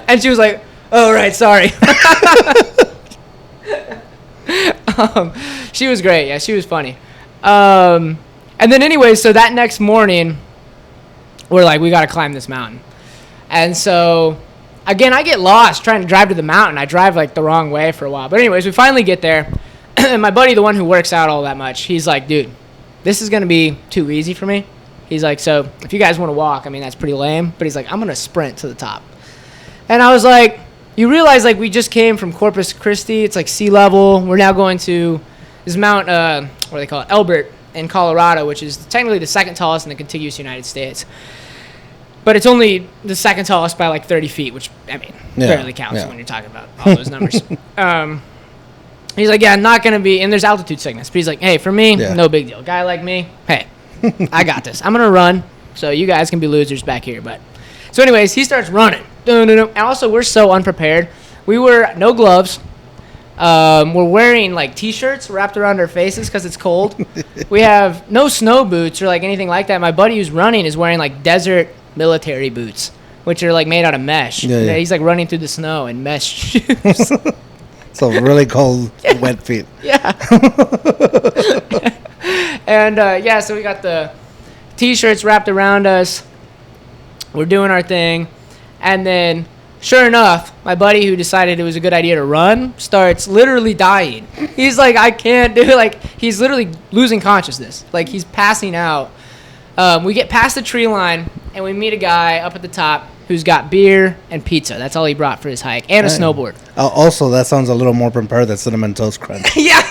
And she was like, oh, right, sorry. She was great. Yeah, she was funny. And then anyway, so that next morning, we're like, we got to climb this mountain. And so, again, I get lost trying to drive to the mountain. I drive, like, the wrong way for a while. But anyways, we finally get there. And my buddy, the one who works out all that much, he's like, dude, this is going to be too easy for me. He's like, so if you guys want to walk, I mean, that's pretty lame. But he's like, I'm going to sprint to the top. And I was like, you realize, like, we just came from Corpus Christi. It's like sea level. We're now going to this Mount, what do they call it, Elbert in Colorado, which is technically the second tallest in the contiguous United States. But it's only the second tallest by, like, 30 feet, which, I mean, barely counts when you're talking about all those numbers. He's like, yeah, I'm not going to be, and there's altitude sickness. But he's like, hey, for me, no big deal. Guy like me, hey, I got this. I'm going to run, so you guys can be losers back here. But so anyways, he starts running. And also, we're so unprepared. We were no gloves. We're wearing, like, T-shirts wrapped around our faces because it's cold. We have no snow boots or, like, anything like that. My buddy who's running is wearing, like, desert military boots, which are, like, made out of mesh. Yeah. He's, like, running through the snow in mesh shoes. So really cold, wet feet. Yeah. And, so we got the T-shirts wrapped around us. We're doing our thing. And then, sure enough, my buddy who decided it was a good idea to run starts literally dying. He's like, I can't do it. Like, he's literally losing consciousness. Like, he's passing out. We get past the tree line, and we meet a guy up at the top who's got beer and pizza. That's all he brought for his hike, and a snowboard. Also, that sounds a little more prepared than Cinnamon Toast Crunch. yeah.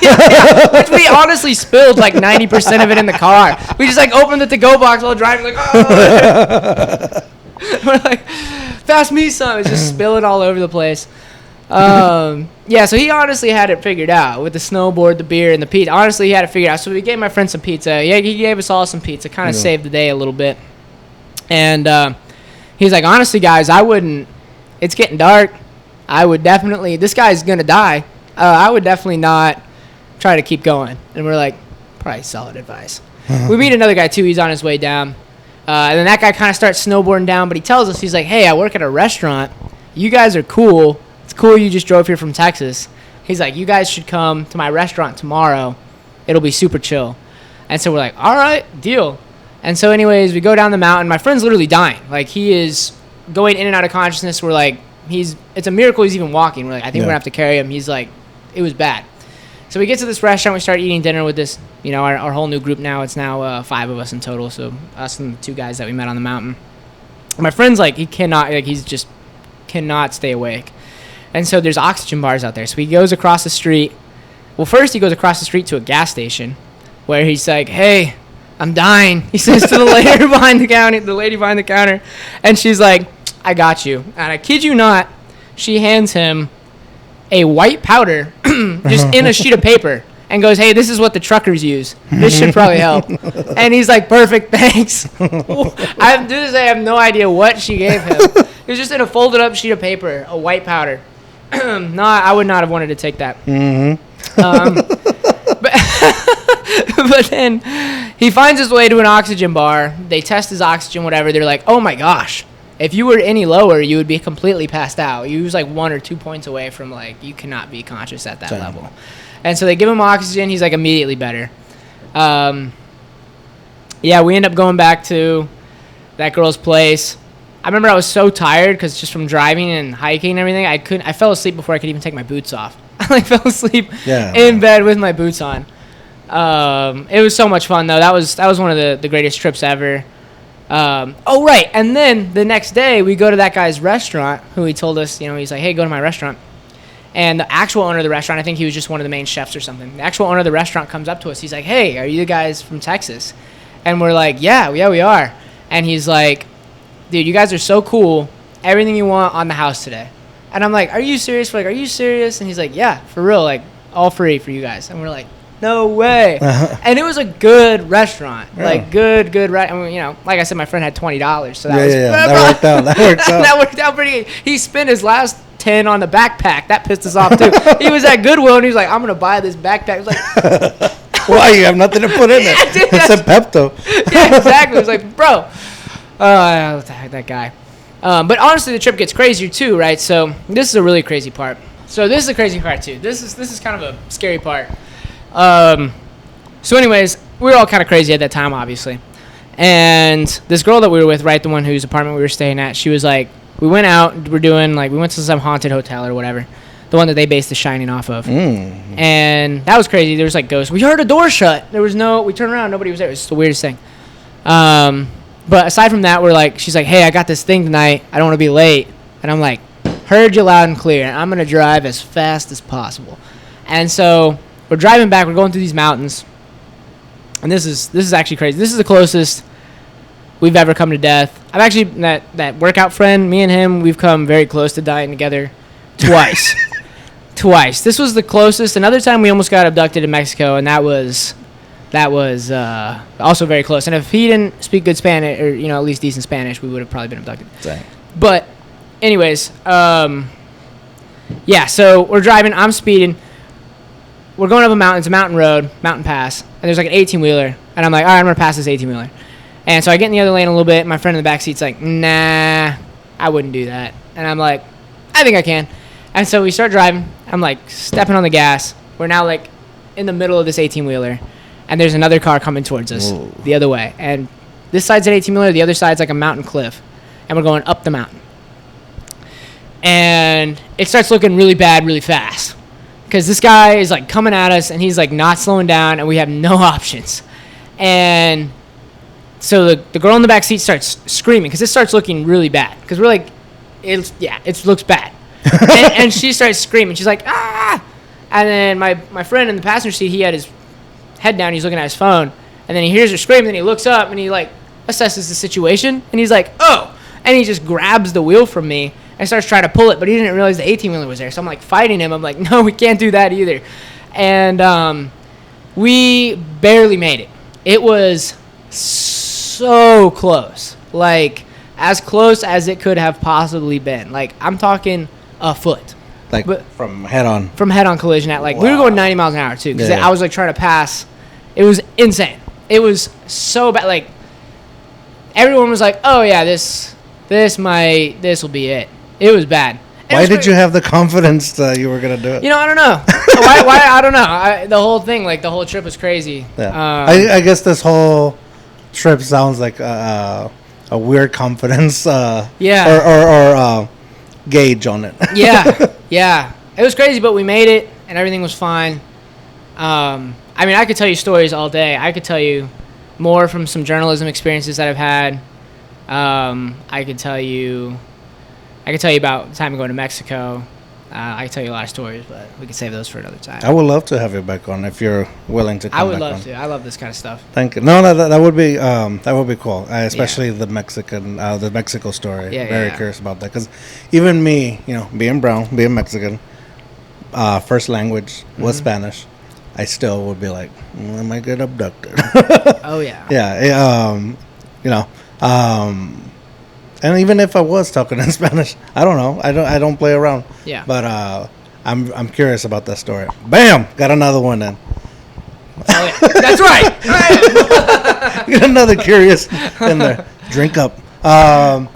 Which we honestly spilled like 90% of it in the car. We just like opened the to-go box while driving, like, oh. We're like, pass me some. It's just spilling all over the place. So he honestly had it figured out with the snowboard, the beer, and the pizza. Honestly, he had it figured out. So we gave my friend some pizza. Yeah, he gave us all some pizza. Kind of saved the day a little bit. And he's like, honestly, guys, it's getting dark. I would definitely, this guy's going to die. I would definitely not try to keep going. And we're like, probably solid advice. We meet another guy, too. He's on his way down. And then that guy kind of starts snowboarding down. But he tells us, he's like, hey, I work at a restaurant. You guys are cool. It's cool you just drove here from Texas. He's like, you guys should come to my restaurant tomorrow. It'll be super chill. And so we're like, all right, deal. And so anyways, we go down the mountain. My friend's literally dying. Like, he is going in and out of consciousness. We're like, it's a miracle he's even walking. We're like, I think we're going to have to carry him. He's like, it was bad. So we get to this restaurant. We start eating dinner with this, our whole new group now. It's now 5 of us in total. So us and the 2 guys that we met on the mountain. My friend's like, he's just cannot stay awake. And so there's oxygen bars out there. So he goes across the street. Well, first he goes across the street to a gas station where he's like, hey, I'm dying. He says to the lady behind the counter. And she's like, I got you. And I kid you not, she hands him a white powder just in a sheet of paper and goes, hey, this is what the truckers use. This should probably help. And he's like, perfect, thanks. I have no idea what she gave him. It was just in a folded up sheet of paper, a white powder. I would not have wanted to take that. But then he finds his way to an oxygen bar. They test his oxygen, whatever. They're like, oh my gosh, if you were any lower, you would be completely passed out. You was like 1 or 2 points away from, like, you cannot be conscious at that level. And so they give him oxygen. He's like immediately better. We end up going back to that girl's place. I remember I was so tired because just from driving and hiking and everything, I fell asleep before I could even take my boots off. I like fell asleep Yeah, in bed with my boots on. It was so much fun though. That was one of the greatest trips ever. Oh right, and then the next day we go to that guy's restaurant who he told us, he's like, hey, go to my restaurant. And the actual owner of the restaurant, I think he was just one of the main chefs or something. The actual owner of the restaurant comes up to us. He's like, hey, are you the guys from Texas? And we're like, yeah, we are. And he's like, dude, you guys are so cool. Everything you want on the house today. And I'm like, are you serious? We're like, are you serious? And he's like, yeah, for real, like all free for you guys. And we're like, no way. And it was a good restaurant. Yeah. Like good I mean, like I said, my friend had $20, so that that worked out. that worked out pretty good. He spent his last 10 on the backpack. That pissed us off too. He was at Goodwill and he was like, I'm gonna buy this backpack. He was like, why? You have nothing to put in it. Dude, It's a Pepto. yeah, exactly. It was like, bro, what the heck, that guy. But honestly, the trip gets crazier too, right? So this is a really crazy part. So this is the crazy part too. This is kind of a scary part. So anyways, we were all kind of crazy at that time, obviously. And this girl that we were with, right, the one whose apartment we were staying at, she was like, we went out, we went to some haunted hotel or whatever, the one that they based The Shining off of. And that was crazy. There was like ghosts. We heard a door shut. We turned around, nobody was there. It was the weirdest thing. But aside from that, she's like, hey, I got this thing tonight. I don't want to be late. And I'm like, heard you loud and clear. And I'm going to drive as fast as possible. And so we're driving back. We're going through these mountains. And this is actually crazy. This is the closest we've ever come to death. I've actually, that workout friend, me and him, we've come very close to dying together twice. Twice. This was the closest. Another time we almost got abducted in Mexico, and that was also very close. And if he didn't speak good Spanish, or at least decent Spanish, we would have probably been abducted. Dang. But anyways, yeah, so we're driving, I'm speeding. We're going up a mountain. It's a mountain road, mountain pass, and there's like an 18-wheeler. And I'm like, all right, I'm going to pass this 18-wheeler. And so I get in the other lane a little bit. My friend in the back seat's like, nah, I wouldn't do that. And I'm like, I think I can. And so we start driving. I'm like stepping on the gas. We're now like in the middle of this 18-wheeler. And there's another car coming towards us the other way. And this side's an 18-wheeler. The other side's like a mountain cliff. And we're going up the mountain. And it starts looking really bad really fast. Because this guy is like coming at us. And he's like not slowing down. And we have no options. And so the girl in the back seat starts screaming. Because it starts looking really bad. Because we're like, it looks bad. and she starts screaming. She's like, ah! And then my friend in the passenger seat, he had his head down, he's looking at his phone, and then he hears her scream, and then he looks up, and he, like, assesses the situation, and he's like, oh! And he just grabs the wheel from me, and starts trying to pull it, but he didn't realize the 18-wheeler was there, so I'm, like, fighting him. I'm like, no, we can't do that either. And we barely made it. It was so close. Like, as close as it could have possibly been. Like, I'm talking a foot. Like, but from head-on. From head-on collision at, like, we were going 90 miles an hour, too, because Yeah. I was, like, trying to pass. It was insane. It was so bad. Like, everyone was like, oh, yeah, this will be it. It was bad. And Why did you have the confidence that you were going to do it? I don't know. why? I don't know. The whole thing, like, the whole trip was crazy. Yeah. I guess this whole trip sounds like a weird confidence or gauge on it. Yeah. It was crazy, but we made it, and everything was fine. I mean, I could tell you stories all day. I could tell you more from some journalism experiences that I've had. I could tell you about the time going to Mexico. I could tell you a lot of stories, but we could save those for another time. I would love to have you back on if you're willing to come back on. I would love to. I love this kind of stuff. Thank you. No, that would be cool. Especially the Mexico story. Very curious about that, because even me, being brown, being Mexican, first language was Spanish. I still would be like, I might get abducted. Oh yeah. Yeah. And even if I was talking in Spanish, I don't know. I don't play around. Yeah. But I'm curious about that story. Bam! Got another one then. Oh, yeah. That's right. Get another curious in there. Drink up. But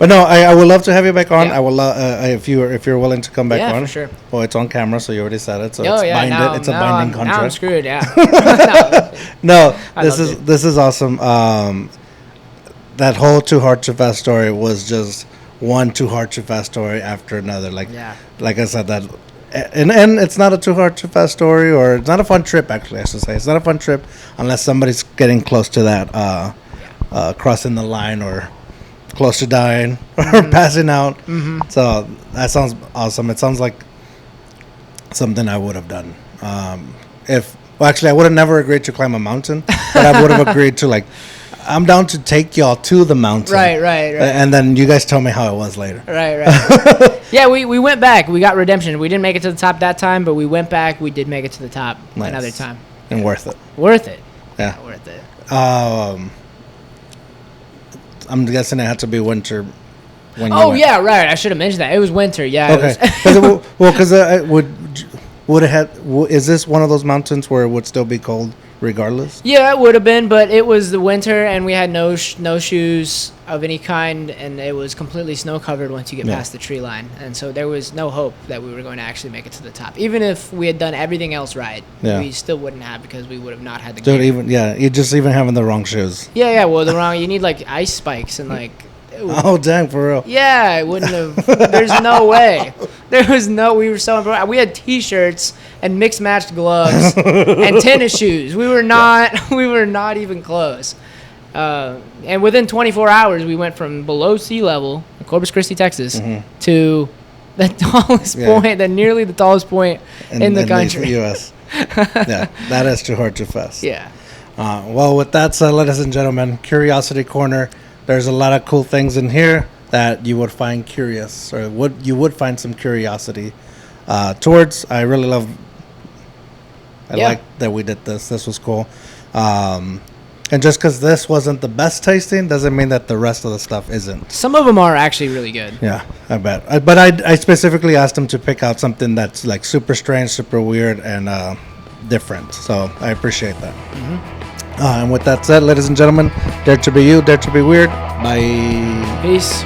no, I would love to have you back on. Yeah. I will if you're willing to come back on. Yeah, for sure. Well, it's on camera, so you already said it. So Oh it's yeah. binded. It's a binding contract. Now I'm screwed. Yeah. No, I this is awesome. That whole Too Hard Too Fast story was just one Too Hard Too Fast story after another. Like I said, that and it's not a too hard, too fast story, or it's not a fun trip. Actually, I should say it's not a fun trip unless somebody's getting close to that, crossing the line or close to dying or passing out. So that sounds awesome. It sounds like something I would have done. Actually, I would have never agreed to climb a mountain, but I would have agreed to, like, I'm down to take y'all to the mountain. Right. And then you guys tell me how it was later. Right. Yeah, we went back. We got redemption. We didn't make it to the top that time, but we went back. We did make it to the top another time. And worth it. Worth it. Yeah. Worth it. I'm guessing it had to be winter when you Oh, went. yeah, right. I should have mentioned that. It was winter, yeah. Okay. Because would it have? Is this one of those mountains where it would still be cold regardless? Yeah, it would have been, but it was the winter, and we had no shoes of any kind, and it was completely snow-covered once you get past the tree line. And so there was no hope that we were going to actually make it to the top. Even if we had done everything else right, we still wouldn't have, because we would have not had the gear. You just even having the wrong shoes. Yeah, well, you need, like, ice spikes and, like... Oh, dang, for real. Yeah, it wouldn't have... There's no way. We were so... We had T-shirts and mixed-matched gloves and tennis shoes. We were not even close. And within 24 hours, we went from below sea level in Corpus Christi, Texas, to the tallest point, nearly the tallest point in the country. The U.S. Yeah, that is too hard, too fast. Yeah. Well, with that said, ladies and gentlemen, Curiosity Corner. There's a lot of cool things in here that you would find curious, or you would find some curiosity towards. I really love. I like that we did this. This was cool. And just because this wasn't the best tasting doesn't mean that the rest of the stuff isn't. Some of them are actually really good. Yeah, I bet. But I specifically asked them to pick out something that's like super strange, super weird, and different. So I appreciate that. And with that said, ladies and gentlemen, dare to be you, dare to be weird. Bye. Peace.